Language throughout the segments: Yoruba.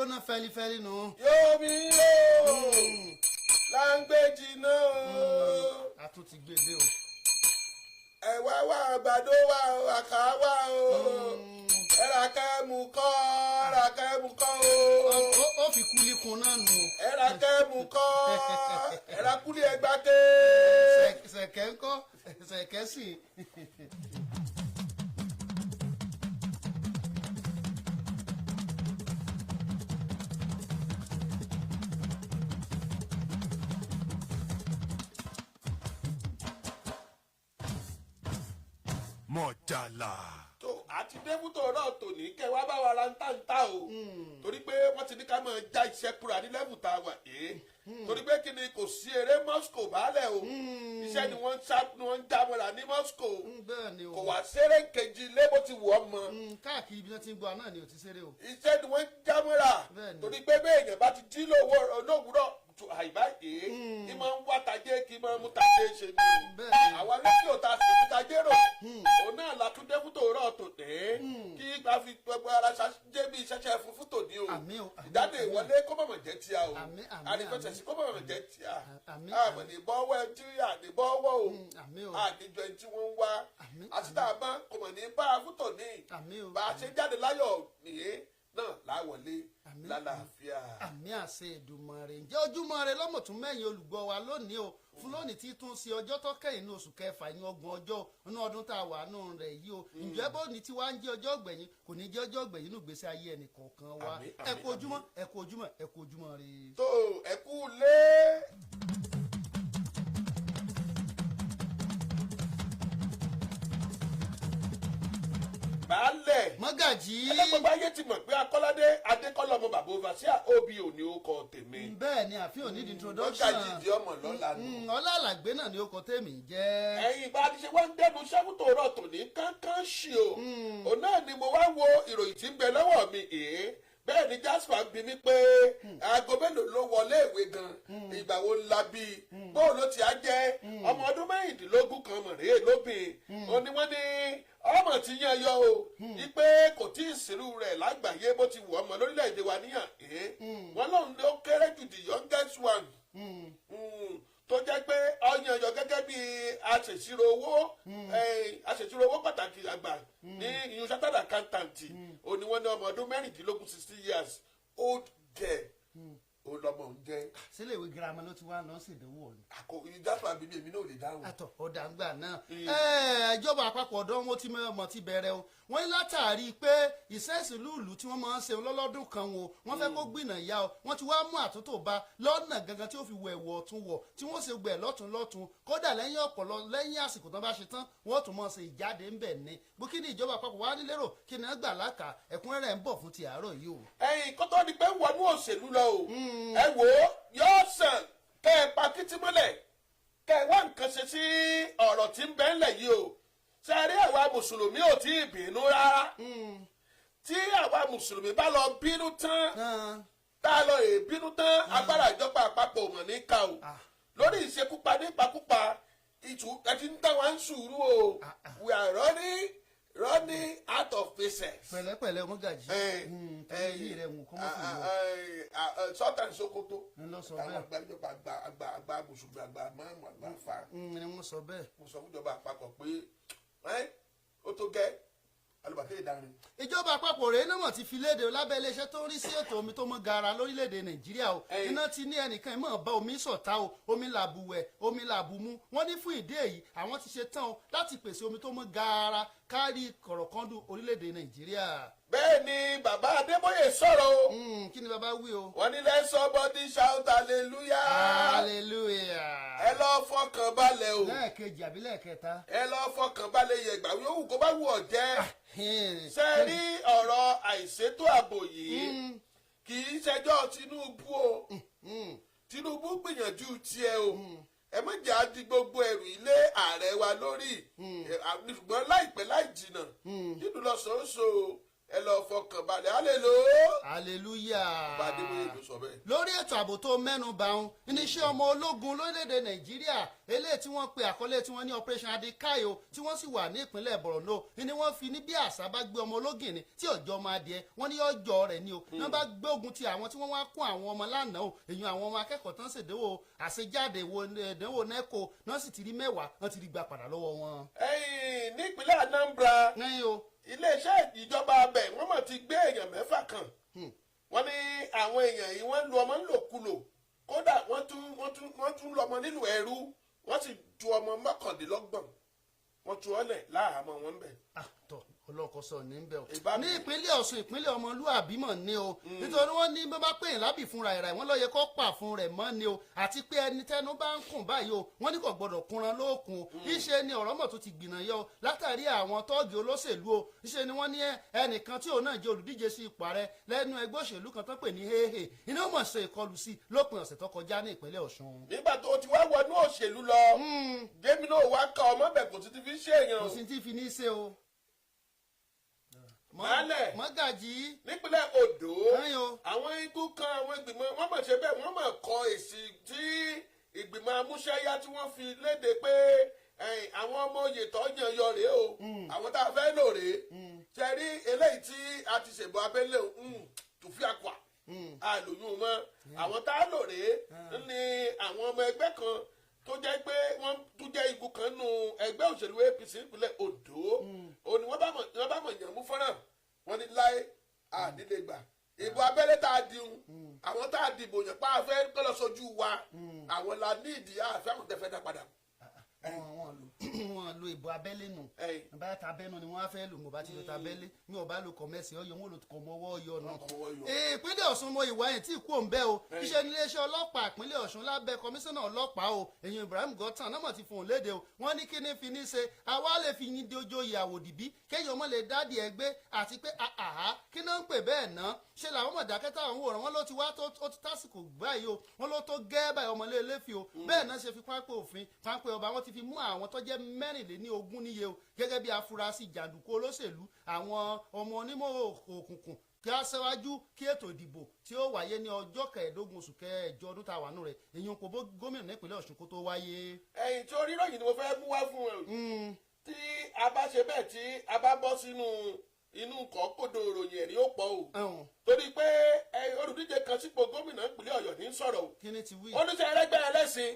gbóná fẹlifẹli nù. yóò mi yóò láńgbèjì náà. a tún ti gbé dé o. ẹ̀wà wà àgbàdo wà àkà wà o. ẹ̀rà kẹ́mu kọ́ o. ó fi kúlí kun náà nù. ẹ̀rà kẹ́mu kọ́ ẹ̀rà kúlí ẹgbà ké. sẹ̀kẹ́ ńkọ́ sẹ̀kẹ́ sì. Mojala. tó àti débùtò náà tòní kẹ wá bá wa ra ń tà o torí pé wọ́n ti ní ká máa já iṣẹ́ kúrò ní lẹ́vù tá a wà torí pé kí ni kò sí eré Moscow baálẹ̀ o iṣẹ́ ni wọ́n ń já mọ́ra ní Moscow kò wá sẹ́rẹ̀ kejì lé bó ti wọ̀ ọ́ mọ́. káàkiri ibi tí wọ́n ti ń gbọ́ náà ni ò ti ṣeré o. iṣẹ́ ni wọ́n ń já mọ́ra torí pé bẹ́ẹ̀ yẹn bá ti jí lówùúrọ̀ àìbáyé kí máa ń wá tajé kí máa ń mú tajé ṣe ni àwọn rédíò ta sì fún tajé rò òun náà látúndé fún tòórọ́ tòde kí gba fi gbogbo ara jẹ́ bí iṣẹ́ṣẹ́ fún tòde o ìdáde ìwọlé kó mọ̀mọ̀ jẹ́ tíya o àdìfẹsẹ̀sí kó mọ̀mọ̀ jẹ́ tíya àmọ̀ ní bọ́wọ́ ẹ tí àdìbọ́wọ́ o àdìjọ ẹni tí wọ́n ń wá àti tá a bá kò mọ̀ ní bá a fún tòní bá a ṣe jáde láyọ̀ nìyẹn náà láwọlé lálàáfíà. àmì àṣẹ Èdùmàrè ǹjẹ́ ojúmọ́ rẹ lọ́mọ̀ tún mẹ́yìn olùgbọ́ wa lónìí o fún lónìí tí tún ṣe ọjọ́ tó kẹ́yìn ní oṣù kẹfà ní 30 ọjọ́ inú ọdún tá a wà nù rẹ̀ yìí o ǹjẹ́ bó ní tí wàá ń jẹ́ ọjọ́ ọ̀gbẹ̀yìn kò ní jẹ́ ọjọ́ ọ̀gbẹ̀yìn nù gbèsè ayé ẹnì kọ̀ọ̀kan wa ẹ kú ojúmọ́ ẹ kú ojúmọ́ ẹ kú ojúmọ́ rẹ. tó ẹ kú lé. baálẹ̀ mọ́gàjí. ẹlẹ́gbọ̀gbọ̀ ayé ti mọ̀ pé Akọ́ládé Adekola ọmọ Babaoverseer òbí òní ó kọ tèmi. bẹ́ẹ̀ ni àfi òní di introduction. mọ́gàjí di ọmọ lọ́la nù. Ọlá Alagbe náà ni ó kọ tèmi jẹ́. ẹ̀yin bá a ti ṣe wá ń dẹnu sẹ́fútò rọ̀ tòní kánkán ṣì o. òun náà ni mo wá wo ìròyìn tí ń bẹ lọ́wọ́ mi bẹ́ẹ̀ ni Jasper bí mi pé aago mélòó ló wọlé ìwé gan ìgbà wo la bí bóun ló ti á jẹ́ ọmọ ọdún mẹ́rìndínlógún kan mọ̀rẹ́ lóbìn ó ní wọ́n ní ọmọ ti yan yọ o ipe kò tí ì sírú rẹ̀ lágbàáyé bó ti wù ọmọ lórílẹ̀‐èdè wa níyàn wọ́n lóun ló kéré jù the youngest one tó jẹ́ pé ọyàn yọ gẹ́gẹ́ bí aṣèṣirò owó pàtàkì àgbà ní ìyún chartered accountant òní wọ́n ní ọmọ ọdún 16 years old girl ó lọ́mọ ń jẹ́. sílẹ̀ ìwé girama ló ti wá lọ sí ìdánwò ni. Jasper bíbí èmi náà ò lè dáhùn. àtọ̀ ọ̀dà ń gbà náà. ìjọba àpapọ̀ ọ̀dọ́ wọn tí mọ̀ ti bẹ̀rẹ̀ o wọ́n ní látàrí pé ìṣẹ́sìlúùlù tí wọ́n máa ń ṣe lọ́lọ́dún kan o wọ́n fẹ́ kó gbìnà ìyá o wọ́n ti wá mú àtúntò bá lọ́nà gangan tí ó fi wọ ẹ̀wọ̀ ọ̀tún wọ̀ tí wọ́n ṣe gbẹ̀ lọ́tún kódà lẹ́yìn àsìkò tán bá ṣe tán wọ́n tún máa ṣe ìjáde ń bẹ̀ ní bukini ìjọba àpapọ̀ wá nílérò kí ni wọ́n gbà láka ẹ̀kúnrẹ́rẹ́ ń bọ̀ fún ti àárọ̀ yìí o. ẹ̀yin kó tó di pé wọnú òṣèlú lọ o ẹ wò ó yóò sàn kẹ ẹ pa kìtì mọ́lẹ̀ kẹ ẹ wá nǹkan ṣe sí ọ̀rọ̀ tí ń bẹ ńlẹ̀ yìí o sẹ́rí àwa mùsùlùmí ò tí ì bínú rárá tí àwa mùsùlùmí bá lọ bínú tán tá a lọ bínú tán agbára ìjọba àpapọ̀ ò mọ̀ ní ká o lórí ìṣekúpa nípakúpa ẹtí ń tán wá ń sùúrù o we are running out of patience. pẹ̀lẹ́pẹ̀lẹ́ mọ́gàjí èyí rẹ̀ wù kọ́mọ́ fún mi. sọ́tàn Sokoto àwọn àgbàjọba àgbà mùsùlùmí àgbà máàmù àgbà fa. ni wọ́n sọ bẹ́ẹ̀. mo sọ fún ìjọba àpapọ̀ pé ó tó gẹ́ alùpàtẹ́ ìdarin. ìjọba àpapọ̀ rẹ̀ náà ti fi léde lábẹ́ iléeṣẹ́ tó ń rí sí ètò omi tó mọ́ gara lórílẹ̀‐èdè Nàìjíríà o iná ti ní ẹnìkan ìmọ̀ bá omi sọ̀tá o omi làbùwẹ̀ omi làbùmú wọ́n ní fún ìdí èyí àwọn ti ṣe tán o láti pèsè omi tó mọ́ gara kárí kọ̀rọ̀kọ́ndù orílẹ̀‐èdè Nàìjíríà. bẹ́ẹ̀ ni bàbá Adébóyè sọ̀rọ̀ o. kí ni bàbá wí o. wọ́n ní let somebody shout hallelujah. hallelujah. ẹ lọ fọkàn balẹ̀ o. lẹ́ẹ̀kejì àbí lẹ́ẹ̀kẹta. ẹ lọ fọkàn balẹ̀ yẹ̀gbà yòówù kó bá wù ọ́ jẹ́. ṣe rí ọ̀rọ̀ àìṣètò ààbò yìí kì í ṣẹjọ́ Tinubu o Tinubu gbìyànjú tiẹ̀ o ẹ má jẹ́ àdí gbogbo ẹrù ilé ààrẹ wa lórí ṣùgbọ́n láìpẹ́ láì jìnnà nínú lọ́sọ̀ọ́sọ ẹ lọ fọkàn balẹ̀ hallelujah. Adéwòye ló sọ bẹ́ẹ̀. lórí ètò ààbò tó mẹ́nu bà ń iléeṣẹ́ ọmọ ológun lórílẹ̀‐èdè nàìjíríà eléyìí tí wọ́n pe àkọlé tí wọ́n ní operation adekayo tí wọ́n sì wà ní ìpínlẹ̀ borno ni wọ́n fi ní bí àṣà bá gbé ọmọ ológin ni tí ọjọ́ ọmọ adìẹ wọ́n ní ọjọ́ rẹ̀ ni o wọ́n bá gbógun ti àwọn tí wọ́n wá kún àwọn ọmọ lánàá o èyàn àwọn ọmọ akẹ́kọ̀ọ́ tán ṣèdánwò àṣejáde ìdánwò nẹ́kò náà sì ti rí 10 wọ́n ti rí gbà padà lọ́wọ́ wọn. nípínlẹ̀ Anambra lẹ́yìn o iléeṣẹ́ ìjọba abẹ wọ́n mọ̀ ti gbé èèyàn 6 kan wọ́n ní àwọn èèyàn yìí wọ́n lu ọmọ ńlòkulò kódà wọ́n tún lọ́mọ nílùú ẹrú wọ́n sì ju ọmọ 29 wọ́n tu ọ́lẹ̀ láàámọ̀ wọn bẹ̀. àtọ̀ ọlọ́kọ sọ ní bẹ́ẹ̀ o ní ìpínlẹ̀ Ọ̀ṣun ìpínlẹ̀ ọmọlúàbí mọ̀ ní o nítorí wọ́n ní bá pè é lábì fúnra ẹ̀rà wọ́n lọ́ọ́ yẹ kó pà fún rẹ̀ mọ́ ni o àti pé ẹni tẹnu bá ń kùn báyìí o wọ́n ní kò gbọ́dọ̀ kúnran lóòkùn o iṣẹ́ ni ọ̀rọ̀ mọ̀ tó ti gbìnà yọ o látàrí àwọn tọ́ọ̀gì olóṣèlú o iṣẹ́ ni wọ́n ní ẹnìkan tí òun náà jẹ́ olùdíje sí ipò ààrẹ lẹ́nu ẹgbẹ́ òṣèlú kan tó pè ní hehe iná mọ̀ ṣe ìkọlù sí lópin ọ̀sẹ̀ tó kọjá ní ìpínlẹ̀ Ọ̀ṣun. nígbà tó ti wá wọnú òṣèlú lọ gómìnà wa ka ọmọ bẹ̀ kò sì ti fi ṣe èèyàn kò sì ti fi ní í ṣe o. Mọ́lẹ̀ mọ́gàjì nípínlẹ̀ Ondo àwọn igun kan àwọn ìgbìmọ̀ wọ́n mọ̀ ṣe bẹ́ẹ̀ wọ́n mọ̀ kọ èsì tí ìgbìmọ̀ amúṣẹ́yá tí wọ́n fi léde pé àwọn ọmọ oyè tó yàn yọ rèé o àwọn tá a fẹ́ lò rèé ṣe rí eléyìí tí a ti ṣèbọ̀ abẹ́lé tùfí àkwà àlòyún mọ́ àwọn tá a lò rèé ní àwọn ọmọ ẹgbẹ́ kan tó jẹ́ pé wọ́n tún jẹ́ igun kan nù ẹgbẹ́ òṣèlú APC ìpínlẹ̀ Ondo òní wọ́n bá mọ̀ yàn mú fọ́nrán wọ́n ní láé àdílé-gbà ìbò abẹ́lé tá a dìhun àwọn tá a dìbò yàn pa afẹ́ kọ́lọ́ sójú wa àwọn la ní ìdí àfẹ́ àwọn tẹ́fẹ́ dá padà. wọn lo ìbò abẹ́lé nù bá ta abẹ́nu ni wọ́n á fẹ́ lò mo bá ti lo ta abẹ́lé mi ò bá lo kọ̀mẹ́sì ọyọ wọn ò lo kọ̀mọ́wọ́ ọyọ náà. ìpínlẹ̀ Ọ̀ṣun mo ìwà yẹn tí kú òun bẹ́ o iṣẹ́ níléeṣẹ́ ọlọ́pàá ìpínlẹ̀ Ọ̀ṣun lábẹ́ kọmíṣánná ọlọ́pàá o èyàn Ibrahim Gọ́tàn náà mọ̀ ti fòun léde o wọ́n ní kí ni fi ní ṣe àwa lè fi yín dojo ìyàwó dìbí kéèyàn mọ́ lè dádì ẹgbẹ́ àti pé àhá kí náà ń pè bẹ́ẹ̀ ná ṣe làwọn mọ̀ dákẹ́tà àwọn òràn wọn ló ti wá tó ti tásìkò báyìí o wọn ló tó gẹ́ báyìí ọmọlé eléfi o bẹ́ẹ̀ náà ṣe fi pápẹ́ òfin pápẹ́ ọba wọn ti fi mú àwọn tó jẹ́ 24 níye o gẹ́gẹ́ bí afurasí jàǹdùkú olóṣèlú àwọn ọmọ onímọ̀ òkùnkùn kí á ṣíwájú kí ètò ìdìbò tí ó wáyé ní ọjọ́ 15 oṣù kẹjọ ọdún tá a wà nù rẹ̀ èyí kò bó gómìnà nípínlẹ̀ Ọ̀ṣun kó tó wáyé. ẹ̀yìn tí oníròyìn ni mo fẹ́ mú wá fún ẹ tí a bá ṣe bẹ́ẹ̀ tí a bá bọ́ sínú inú nǹkan kòdò ìròyìn ẹ̀rí ó pọ̀ o torí pé olùdíje kan sípò gómìnà ìpínlẹ̀ Ọ̀yọ́ ní sọ̀rọ̀ o kí ni ti wí. oníṣẹ́ ẹlẹ́gbẹ́ ẹlẹ́sìn.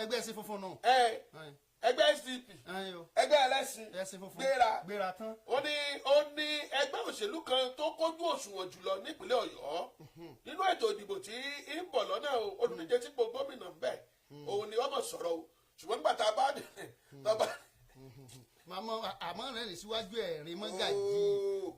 ẹgbẹ́ ẹ̀sìn funfun náà. ẹgbẹ́ SDP ẹgbẹ́ ẹlẹ́sìn gbéra tán. ó ní ẹgbẹ́ òṣèlú kan tó kójú òṣùwọ̀n jùlọ nípínlẹ̀ Ọ̀yọ́ nínú ètò ìdìbò tí ń bọ̀ lọ́nà olùdíje sípò gómìnà ń bẹ̀ òun ni wọ́n mọ̀ sọ̀rọ̀ o ṣùgbọ́n nígbà tá a bá dé màmá àmọ́ rẹ̀ ní síwájú ẹ̀rín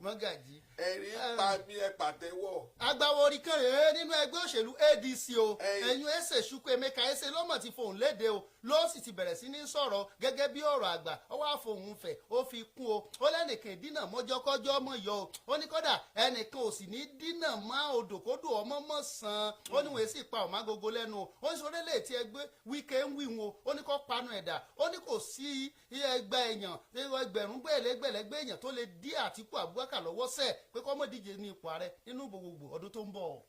mọ́gàjì. ẹ̀rín pa mi ẹ pàtẹ́wọ́. agbáwo orí kan rèé nínú ẹgbẹ́ òṣèlú ADC o ẹ̀yìn ẹ̀sẹ̀ ṣùkú Emeka ẹ̀sẹ̀ lọ́mọ̀ ti fòun léde o ló sì ti bẹ̀rẹ̀ sí ní sọ̀rọ̀ gẹ́gẹ́ bí ọ̀rọ̀ àgbà ó wá fòun fẹ̀ ó fi kún o ó lẹ́nìkan dínà mọ́jọ́kọ́jọ́ mọ̀ yọ o ó ní kódà ẹnìkan ò sì ní dínà má odòkodò ọmọ mọ̀ sàn ó ní wọ́n sì pa ọ̀má gogo lẹ́nu o ó ní sọ lélẹ̀ tí ẹgbẹ́ wíkẹ́ ń wí wọn ó ní kó panu ẹ̀dá ó ní kò sí ẹgbẹ́ èèyàn ẹgbẹ̀rún gbẹ̀lẹ́gbẹ̀lẹ́gbẹ̀ èèyàn tó lè dí Àtíkù Abubakar lọ́wọ́ sẹ̀ pé kọ́ mọ́ díje ní ipò ààrẹ nínú gbogbogbò ọdún tó ń bọ̀.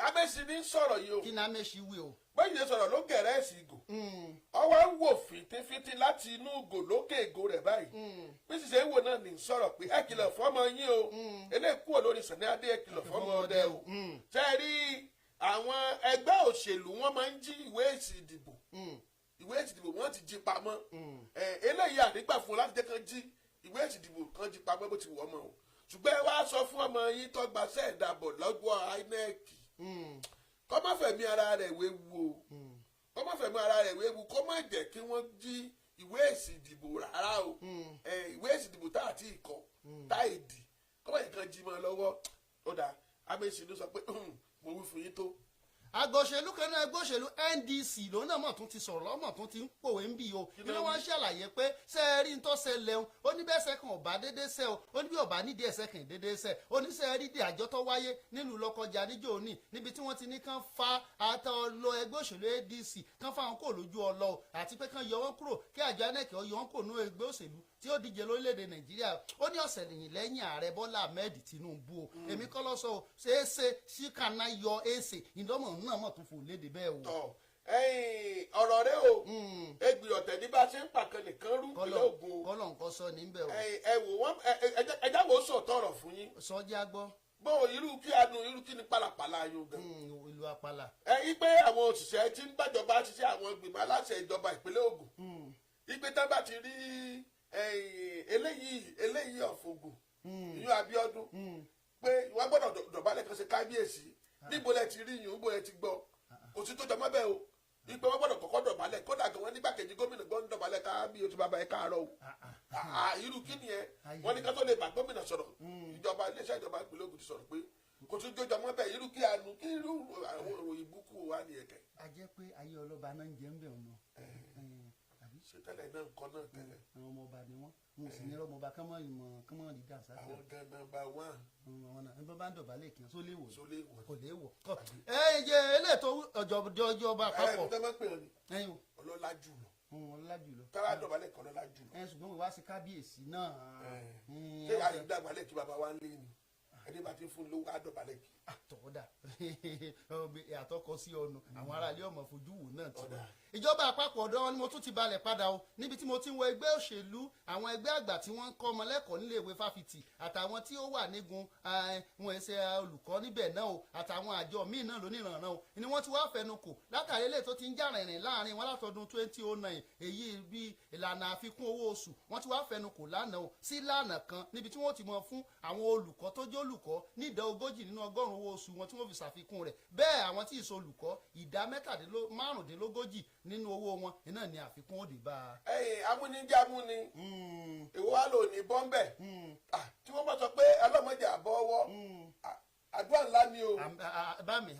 Amẹ́sì ní sọ̀rọ̀ yìí o. kí ni Amẹ́sì wí o. bẹ́ẹ̀ni sọ̀rọ̀ ló gẹ̀rẹ́ ẹ̀sìn ìgò. ọwọ́ ń wò fìtífìtí láti inú ìgò lókè ìgò rẹ̀ báyìí. bí ṣiṣẹ́ ń wò náà ní sọ̀rọ̀ pé ẹ kìlọ̀ fọ́mọ yín o. eléyìí kúrò lórí Sàní Adé ẹ kìlọ̀ fọ́mọ ọdẹ o. ṣe rí àwọn ẹgbẹ́ òṣèlú wọn máa ń jí ìwé èsì ìdìbò. ìwé èsì ìdìbò wọn ti jí pamọ́. eléyìí àdígbà fún láti jẹ́ kán jí ìwé èsì ìdìbò kan jí pamọ́ bó ti wù ọmọ o ṣùgbọ́n ẹ wá sọ fún ọmọ yín tó gbaṣẹ́ ìdàbọ̀ lọ́gbọ́ INEC kó má fẹ̀mí ara rẹ̀ wéwu o kó má fẹ̀mí ara rẹ̀ wéwu kó má jẹ́ kí wọ́n jí ìwé èsì ìdìbò rárá o ìwé èsì ìdìbò tá àti ìkọ́ tá èdì kó má jẹ́ kán jí mọ́ lọ́wọ́ ó dà Amẹ́sì ló sọ pé mo wí fún yín tó. àgọ̀ṣèlú kan náà ẹgbẹ́ òṣèlú NDC lòun náà mọ̀ tún ti sọ̀rọ̀ lọ́mọ̀ tún ti ń pòwe ń bì o kí ló wọ́n ṣàlàyé pé ṣe é rí tó ṣẹlẹ̀ o ó ní bẹ́ẹ̀ sẹ́kàn ọ̀bá dédé sẹ́ o ó ní bí ọ̀bá nídìí ẹ̀sẹ̀ kàn dédé sẹ́ ó ní ṣe é rí di àjọ tó wáyé nílùú Lọ́kọjà níjọ́ òní níbi tí wọ́n ti ní kán fa àtọ̀ lọ ẹgbẹ́ òṣèlú ADC kán fa wọn kò lójú ọlọ àti pé kán yọ wọn kúrò kí àjọ INEC yọ wọn kò nú ẹgbẹ́ òṣèlú tí tí ó díje lórílẹ̀‐èdè nàìjíríà ó ní ọ̀sẹ̀ lẹ́yìn ààrẹ bọ́lá ahmed tinubu o èmi kọ́ lọ sọ o ṣeéṣe síkànnà yọ èsè ìdánmọ̀ náà mọ̀ tó fò léde bẹ́ẹ̀ o. ọ̀rọ̀ rẹ o egbì ọ̀tẹ̀ ní bá a ṣe ń pàkan nìkan rú ìpínlẹ̀ Ògùn o kọ́lọ̀ nǹkan sọ níbẹ̀ o. ẹ wò wọ́n ẹja wo sọ̀tọ̀ ọ̀rọ̀ fún yín. sọjá gbọ́. bó irú kí ni pàlàpàlà yóò gan. ìlú apala. ipe àwọn òṣìṣẹ́ tí ń gbàjọba ṣiṣẹ́ àwọn ìgbìmọ̀ aláṣẹ ìjọba ìpínlẹ̀ Ògùn ipe tá bá ti rí eléyìí ọ̀fọ̀gùn ìyún Abíọ́dún pé wọ́n gbọ́dọ̀ dọ̀bálẹ̀ kan ṣe kábíyèsí níbo lẹ ti rí yìí níbo lẹ ti gbọ́ kò sí tó jọmọ́ bẹ́ẹ̀ o ipe wọ́n gbọ́dọ̀ kọ́kọ́ dọ̀bálẹ̀ kódà gan wọ́n nígbàkejì gómìnà gbọ́dọ̀ dọ̀bálẹ̀ kábíyèsí bàbá ẹ̀ káàárọ̀ o irú kí ni ẹ wọ́n ní ká tó lè bá gómìnà sọ̀rọ̀ ìjọba iléeṣẹ́ ìjọba ìpínlẹ̀ Ògùn ti sọ̀rọ̀ pé kò tún jójọ mọ́ bẹ́ẹ̀ irú kí anu kí irú àwọn òròyìn búkú wa ni ẹ̀kẹ́. a jẹ́ pé ayé ọlọ́ba náà ń jẹ́ ń bẹ̀ ọ̀nà. ṣe tẹ́lẹ̀ náà nǹkan náà tẹ́lẹ̀. àwọn ọmọọba ni wọ́n mo sì ní ọmọọba kánmọ́ ìmọ̀ kánmọ́ rí dà sáfẹ́. àwọn gan nọ́mbà one. àwọn náà nígbà bá ń dọ̀bálẹ̀ kí n só léwọ̀ kò léwọ̀. jẹ eléètò ọjọba àpapọ̀. ẹ ẹ pè é ní ọlọ́lá jùlọ. ọlọ́lá jùlọ. kára dọ̀bálẹ̀ kan ọlọ́lá jùlọ. ṣùgbọ́n mo wá sí kábíyèsí náà. ṣé àyè dàgbálẹ̀ kí bàbá wa ń lé ni ẹni bá ti fún lówó àdọ̀bálẹ̀ kí. àtọ̀dà àtọkọ sí ọ̀nà àwọn aráàlú ọmọ fojú wò náà ti wà. ìjọba àpapọ̀ ọ̀dọ́ wọn ni mo tún ti balẹ̀ padà o níbi tí mo ti ń wo ẹgbẹ́ òṣèlú àwọn ẹgbẹ́ àgbà tí wọ́n ń kọ́ ọmọ lẹ́kọ̀ọ́ nílé ìwé fáfitì àtàwọn tí ó wà nígun wọn ẹsẹ̀ olùkọ́ níbẹ̀ náà o àtàwọn àjọ míì náà lóníranran o ni wọ́n ti wá fẹnu kò látàrí eléyìí tó ti ń jà rìnrìn láàrin wọn látọdún 2009 èyí bí ìlànà àfikún owó oṣù wọ́n ti wá fẹnu kò lánàá o sí lánàá kan níbi tí wọ́n ti mọ fún àwọn olùkọ́ tó jẹ́ olùkọ́ ní ìdá 40 nínú 100 owó oṣù wọn tí wọ́n fi ṣàfikún rẹ̀ bẹ́ẹ̀ àwọn tí ìṣe olùkọ́ ìdá 15 nínú owó wọn iná ni àfikún òdì bá a. amúnijẹ́ amúni èwo wá lò ní bọ́m̀bẹ̀ tí wọ́n bá sọ pé ọlọ́mọdé àbọ̀wọ́ àdúrà ńlá ni o. bá mi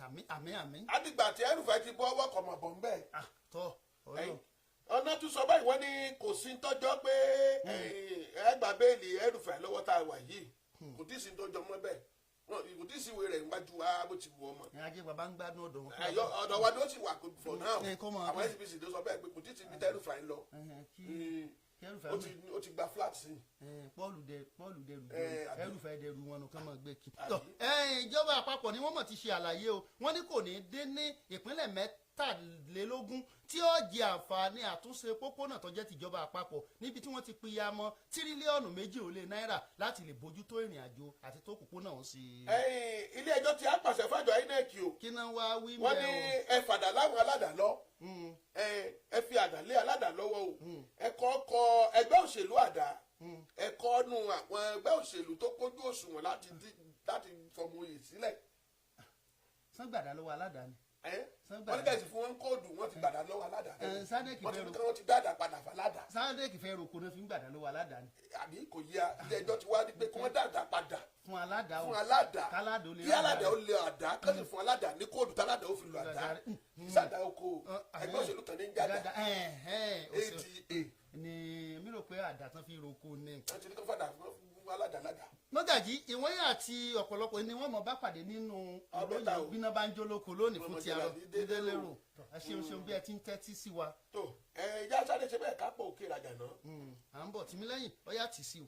àmì. àdìgbà tí ẹrùfẹ́ ti bọ́ ọwọ́ kọ̀ mọ̀ bọ́m̀bẹ̀. tọ́ ọlọ́run. ọ̀nà tún sọ báyìí wọ́n ní kò sí tọ́jọ́ pé ẹgbà bẹ́ẹ̀lì ẹrùfẹ́ lọ́wọ́ tá a wà yìí kò tí ì sí tọ́jọ́ mọ́ bẹ́ẹ̀ kò tí ì sí ìwé rẹ̀ níwájú wa bó ti wù ọmọ. ajé bàbá ń gbádùn ọ̀dọ̀ wọn. ọ̀dọ̀ wa ló sì wà for now àwọn SBC ló sọ bẹ́ẹ̀ pé kò tí ì sí ibi tẹ́rùfẹ́ lọ ó ti gba flat sí. pọ́ọ̀lù dẹrù ẹrùfẹ́ dẹrù wọn nìkan mọ̀ gbé kí. ìjọba àpapọ̀ ni wọ́n mọ̀ ti ṣe àlàyé o wọ́n ní kò ní dé ní ìpínlẹ̀ mẹ́tàlélógún tí ó jẹ àǹfààní àtúnṣe pópónà tó jẹ́ tìjọba àpapọ̀ níbi tí wọ́n ti pinya mọ́ tírílíọ̀nù 2 náírà láti lè bójútó ìrìn àjò àti tó pópónà ọ̀hún sí. ilé ẹjọ́ ti á pàṣẹ fájọ INEC o. kí náà wá wí mẹ́ o. wọ́n ní ẹ fàdà láwọn aládàá lọ ẹ fi àdá lé aládàá lọ́wọ́ o ẹ kọ́ ẹgbẹ́ òṣèlú àdá ẹ kọ́ nu àwọn ẹgbẹ́ òṣèlú tó kójú òṣùwọ̀n láti fọmọ oyè sílẹ̀. sangbada lọ́wọ́ aládàá ni. wọ́n ní kẹ́sì fún wọn kóòdù wọ́n ti gbàdá lọ́wọ́ aládàá. wọ́n ti dáadáa padà fún aládàá. sádẹ́kì fẹ́ roko náà fi ń gbàdá lọ́wọ́ aládàá ni. àbí kò yíya ilé ẹjọ́ ti wá ní pé kí wọ́n dáadáa padà. fún aládàá kí aládàá ó lè àdá kẹ́sì fún aládàá ní kóòdù tí aládàá ó fi lọ àdá. ìsàdá oko ẹgbẹ́ òṣèlú kan ní ń jáda. ATA. ni mi rò pé àdá tán fi roko ni. wọ́n ti ní kó fàdà fún aládàá. mọ́gàjí ìwọ́n àti ọ̀pọ̀lọpọ̀ ni wọ́n mọ̀ bá pàdé nínú ìròyìn bíná bá ń jólóko lónìí fún ti àrò dídé lérò ẹ ṣeun bí ẹ ti ń tẹ́tí sí wa. tó ìyá sáré ṣe bẹ́ẹ̀ ká pọ̀ òkè ìrajà náà. à ń bọ̀ tìmí lẹ́yìn ọ̀yá tì sí o.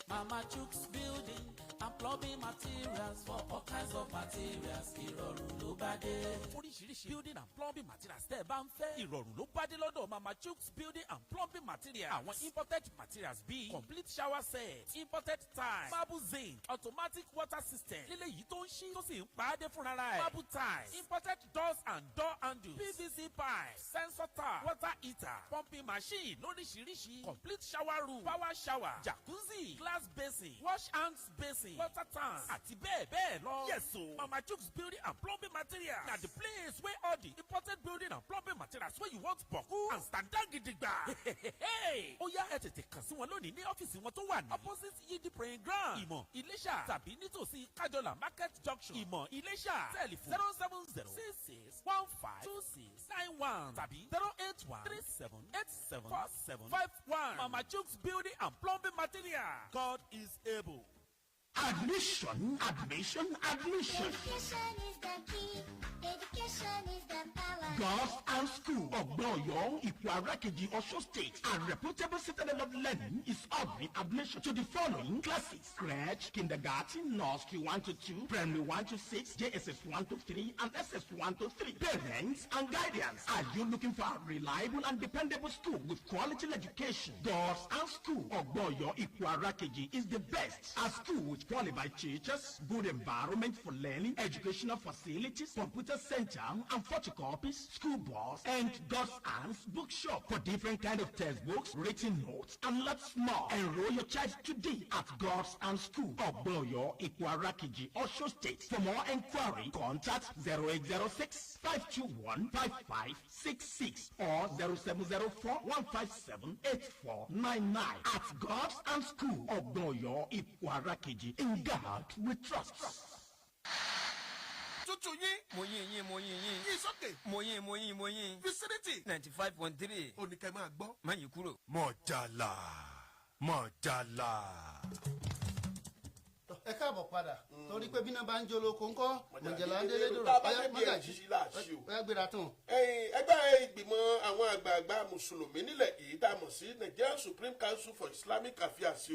Mama Chuks building and plumbing materials for all kinds of materials. Ìrọ̀rùn ló bá dé. Oríṣiríṣi building and plumbing materials tẹ́ ẹ bá ń fẹ́. Ìrọ̀rùn ló bá dé lọ́dọ̀ Mama Chuks building and plumbing materials. Àwọn imported materials bíi complete shower set, imported tiles, marble zinc, automatic water system. Lílé yìí tó ń ṣí tó sì ń pa á dé fúnra rẹ̀. Marble tiles, imported doors and door handles, PVC pipes, sensor tap, water heater, pumping machine lóríṣiríṣi, complete shower room, power shower, jacuzzi, glass basin, wash hands basin, water tank, àti bẹ́ẹ̀ bẹ́ẹ̀ lọ. Yes o, Mama Chuks building and plumbing materials na the place where all the imported building and plumbing materials wey you want boku and standard gidigba. Ó yá ẹ tètè kàn sí wọn lónìí ní ọ́fíìsì wọn tó wà ní opposite Yidi praying ground, Ìmọ̀ Iléṣà tàbí nítòsí Kájọlà market junction, Ìmọ̀ Iléṣà. Tẹlifon 070-6615-2691 tàbí 081-3787-4751. Mama Chuks building and plumbing materials. God is able. Admission. Education is the key. Education is the power. Girls and School of Boyo, Ikwarakiji, Osho State, a reputable citadel of learning is offering admission to the following classes: crèche, kindergarten, nursery 1 to 2, primary 1 to 6, JSS 1 to 3, and SS 1 to 3. Parents and guardians, are you looking for a reliable and dependable school with quality education? Girls and School of Boyo, Ikwarakiji is the best. A school with qualified teachers, good environment for learning, educational facilities, computer center, and photocopies, school bus, and God's Hands bookshop for different kind of textbooks, written notes, and lots more. Enroll your child today at God's Hands School of Boyo, Ikwarakiji, Osho State. For more inquiry, contact 0806 521 5566 or 0704 157 8499 at God's Hands School of Boyo, Ikwarakiji. In God we trust. Tutu yín. Mo yín. It's okay. Mo yín. Vicinity. 95.3. Oníkẹ́ máa gbọ́. Má yí kúrò. Mojala. Ẹ káàbọ̀ padà torí pé bí náà bá ń jó lóko ńkọ́ Mojala délé dòrò ọyá mọ́gàjì ọyá gbéra tán. ẹgbẹ́ ìgbìmọ̀ àwọn àgbààgbà mùsùlùmí nílẹ̀ yìí tá a mọ̀ sí Nigerian Supreme Council for Islamic Affairs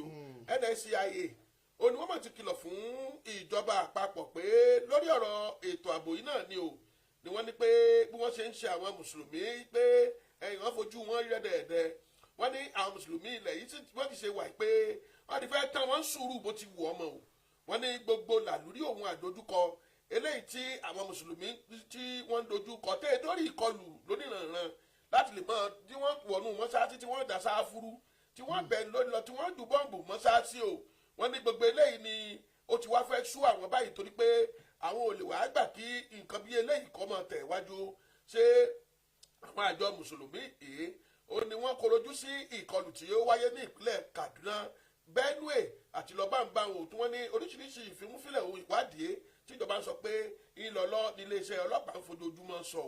NSCIA ó ní wọ́n mọ̀ ti kìlọ̀ fún ìjọba àpapọ̀ pé lórí ọ̀rọ̀ ètò ààbò yìí náà ni wọ́n ní pé bí wọ́n ṣe ń ṣe àwọn mùsùlùmí pé wọ́n fojú wọn rí rẹ́dẹ̀ẹ̀dẹ̀ wọ́n ní àwọn mùsùlùmí ilẹ̀ yìí wọ́n ti ṣe wà pé wọ́n ti fẹ́ tán wọ́n sùúrù bó ti wù ọmọ o wọ́n ní gbogbo làlúrí òun àdójúkọ eléyìí tí àwọn mùsùlùmí tí wọ́n ń dojúkọ tẹ́ lórí ìkọlù lóníranran láti lè mọ tí wọ́n wọnú mọ́ṣáláṣí tí wọ́n dà sáfúrú tí wọ́n bẹ̀ lórí lọ tí wọ́n dù bọ́ǹbù mọ́ṣáláṣí o wọ́n ní gbogbo eléyìí ni ó ti wá fẹ́ sú àwọn báyìí torí pé àwọn ò lè wá gbà kí nǹkan bí eléyìí kọ́ mọ̀ tẹ̀ wájú ṣé àwọn àjọ mùsùlùmí ó ní wọ́n korojú sí ìkọlù tí ó wáyé ní ìpínlẹ̀ Kaduna Benue àti lọ́bàǹbàǹ tí wọ́n ní oríṣiríṣi ìfimúfilẹ̀ ohun ìwádìí tí ìjọba ń sọ pé ìlọ́lọ́ ní iléeṣẹ́ ọlọ́pàá ń fojoojúmọ́ sọ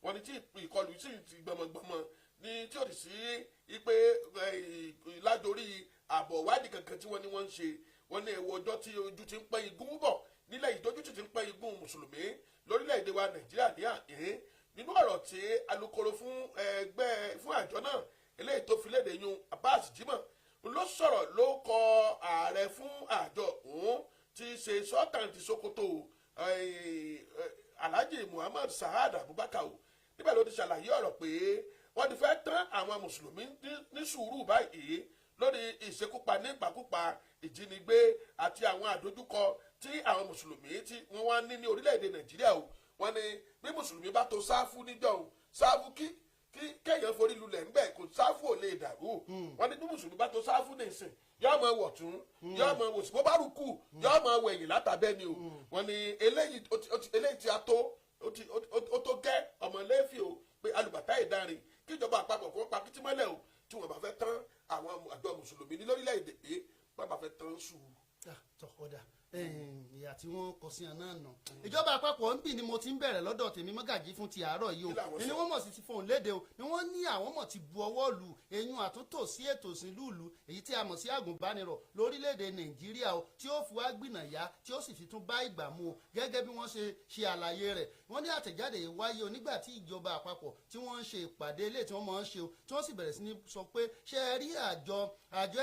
wọ́n ní tí ìkọlù sì ti gbọmọgbọmọ ní tí ò sí pé lájorí ààbọ̀ ìwádìí kankan tí wọ́n ní wọ́n ń ṣe wọ́n ní ẹ̀wọ̀ ọjọ́ tí ojú ti ń pẹ́ igun bọ̀ nílẹ̀ ìdójútì ti ń pẹ́ igun mùsùlùmí lórílẹ̀‐èdè wa Nàìjíríà ní àhín nínú ọ̀rọ̀ tí alukoro fún àjọ náà eléyìí tó fi léde yun Abbas Jimoh ló sọ̀rọ̀ ló kọ ààrẹ fún àjọ òun ti ṣe Sultan ti Sokoto Alhaji Muhammad Sa'ad Abubakar níbẹ̀ ló ti ṣàlàyé ọ̀rọ̀ pé wọ́n ti fẹ́ tán àwọn mùsùlùmí ní sùúrù báyìí lórí ìṣekúpa nípakúpa ìjínigbé àti àwọn àdójúkọ tí àwọn mùsùlùmí tí wọ́n wá ní orílẹ̀-èdè Nàìjíríà o wọ́n ní bí mùsùlùmí bá tó sáfù níjọ́ o sáfù kí kéèyàn forí lulẹ̀ ńbẹ̀ kò sáfù ò lè dàrú wọ́n ní bí mùsùlùmí bá tó sáfù nìsín yóò máa wọ̀ tún yóò máa wò sí bó bá rúkú yóò máa wẹ̀yìn látàbẹ́ ni o wọ́n ní eléyìí tí a tó ó tó gẹ́ ọmọlẹ́fì o pé alùbàtà ìdarin kíjọba àpapọ̀ kó pa kìtìmọ́lẹ̀ o tí wọ́n bá fẹ́ tán àwọn àjọ mùsùlùmí ní lórílẹ̀‐èdè pé wọ́n bá fẹ́ tán sùúrù. tọkọdà ìyá tí wọ́n kọ sí àná nà ìjọba àpapọ̀ ń bì ni mo ti ń bẹ̀rẹ̀ lọ́dọ̀ tèmi mọ́gàjí fún ti àárọ̀ yìí o ni wọ́n mọ̀ sí ti fóun léde o ni wọ́n ní àwọn mọ̀ ti bu ọwọ́ lu eyín àtúntò sí ètò ìsìnlú ìlú èyí tí a mọ̀ sí àgùnbánirọ̀ lórílẹ̀‐èdè Nàìjíríà o tí ó fi wá gbìnà yá tí ó sì fi tún bá ìgbà mu o gẹ́gẹ́ bí wọ́n ṣe àlàyé rẹ̀ wọ́n ní àtẹ̀jáde yìí wáyé o nígbà tí ìjọba àpapọ̀ tí wọ́n ń ṣe ìpàdé ilé tí wọ́n máa ń ṣe o tí wọ́n sì bẹ̀rẹ̀ sí ní sọ pé ṣé ẹ rí àjọ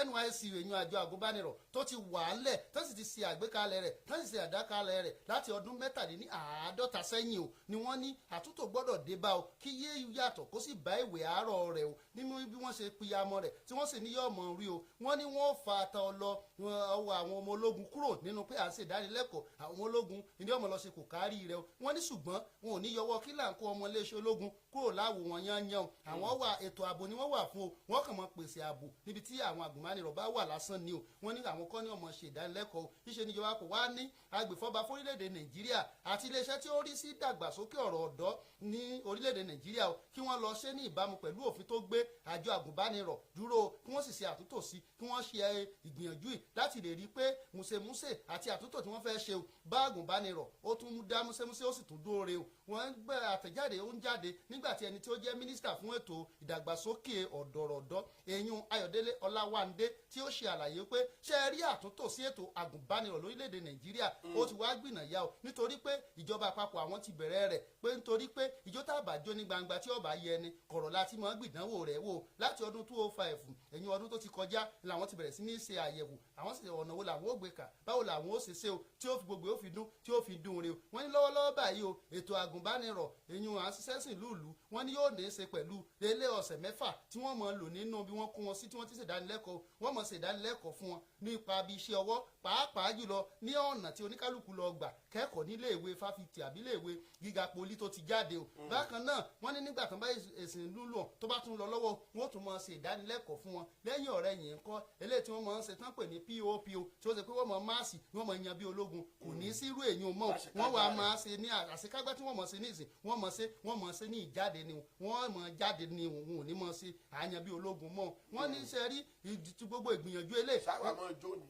NYSC èyàn àjọ àgùnbánirọ̀ tó ti wà á lẹ̀ tó sì ti ṣe àgbékalẹ̀ rẹ̀ tó sì ṣe àdákalẹ̀ rẹ̀ láti ọdún 47 sẹ́yìn o ni wọ́n ní àtúntò gbọ́dọ̀ dé bá o kí yé yàtọ̀ kó sì bá ìwé àárọ̀ rẹ̀ o nínú bí wọ́n ṣe pìyàmọ́ rẹ̀ tí wọ́n sì ní yọ̀ mọ̀ rí o wọ́n ní wọ́n fa ata ọlọ ọwọ́ àwọn ọmọ ológun kúrò nínú pé à ń ṣe ìdánilẹ́kọ̀ọ́ àwọn ọmọ ológun ìdí ọmọ lọ ṣe kò kárí rẹ̀ o wọ́n ní ṣùgbọ́n wọn ò ní yọwọ́ kí là ń kó ọmọ iléeṣẹ́ ológun kúrò láwo wọn yányán o àwọn wà ètò ààbò ni wọ́n wà fún o wọ́n kàn mọ́ pèsè ààbò níbi tí àwọn àgùnmánirọ̀ bá wà lásán ni o wọ́n ní àwọn kọ́ ní ọmọ ṣe ìdánilẹ́kọ̀ọ́ o níṣẹ́ ni ìjọba kò wá ní agbèfọ́ba fórílẹ̀-èdè Nàìjíríà àti iléeṣẹ́ tí ó rí sí ìdàgbàsókè ọ̀rọ̀ ọ̀dọ́ ní orílẹ̀-èdè Nàìjíríà o kí wọ́n lọ ṣe ní ìbámu pẹ̀lú òfin tó gbé àjọ àgùnbánirọ̀ dúró kí wọ́n sì ṣe àtúntò sí kí wọ́n ṣe ìgbìyànjú yìí láti lè rí i pé múṣemúṣe àti àtúntò tí wọ́n fẹ́ ṣe o bá àgùnbánirọ̀ ó tún dá múṣemúṣe ó sì tún dóore o wọ́n gbé àtẹ̀jáde ó ń jáde nígbà nígbà tí ẹni tí ó jẹ́ mínísítà fún ètò ìdàgbàsókè ọ̀dọ̀rọ̀dọ́ eyín Ayọ̀délé Ọláwándé tí ó ṣe àlàyé pé ṣé ẹ rí àtúntò sí ètò àgùnbánirọ̀ lórílẹ̀‐èdè Nàìjíríà ó ti wá gbìnàyà o nítorí pé ìjọba àpapọ̀ àwọn ti bẹ̀rẹ̀ rẹ̀ pé nítorí pé ìjó tá a bá jó ní gbangba tí ọba yẹ ni kọ̀rọ̀ láti mọ́ gbìdánwò rẹ̀ wò láti ọdún 205 ẹ̀yìn ọdún tó ti kọjá làwọn ti bẹ̀rẹ̀ sí ní ṣe àyẹ̀wò àwọn sì ọ̀nà wo làwọn ó gbé kà báwo làwọn ó ṣe ṣe o tí ó fi gbogbo ó fi dún tí ó fi dún re o wọ́n ní lọ́wọ́lọ́wọ́ báyìí o ètò àgùnbánirọ̀ ẹ̀yìn àṣìṣẹ́sìn lùlù wọ́n ní yóò ní í ṣe pẹ̀lú ilé ọ̀sẹ̀ mẹ́fà tí wọ́n mọ̀ lò nínú bí wọ́n kó wọn sí tí wọ́n ti ṣèdánilẹ́kọ̀ọ́ wọ́n mọ̀ ṣèdánilẹ́kọ̀ọ́ fún wọn nípa bí iṣẹ́ ọwọ́ pàápàá jùlọ ní ọ̀nà tí oníkálukú lọ gbà kẹ́kọ̀ọ́ nílé ìwé fáfitì àbí ilé ìwé gíga poli tó ti jáde o bákan náà wọ́n ní nígbà tó bá èsìn lúlù tó bá tún lọ lọ́wọ́ wọ́n tún mọ̀ ṣe ìdánilẹ́kọ̀ọ́ fún wọn lẹ́yìn ọ̀rẹ́ yìí ń kọ́ eléyìí tí wọ́n mọ̀ ń ṣe tán pè ní POPO tí ó ṣe pé wọ́n mọ̀ máàsì wọ́n mọ̀ yan bí ológun kò ní sírú èyàn mọ́ wọ́n wà máa ṣe ní àṣekágbá tí wọ́n mọ̀ ṣe ní ìsìn wọ́n mọ̀ ṣe ní ìjáde ni wọ́n mọ̀ jáde ni òun ò ní mọ̀ ṣe àyàn bí ológun mọ́ wọ́n ní ṣe rí gbogbo ìgbìyànjú eléyìí sáwà máa jó ni.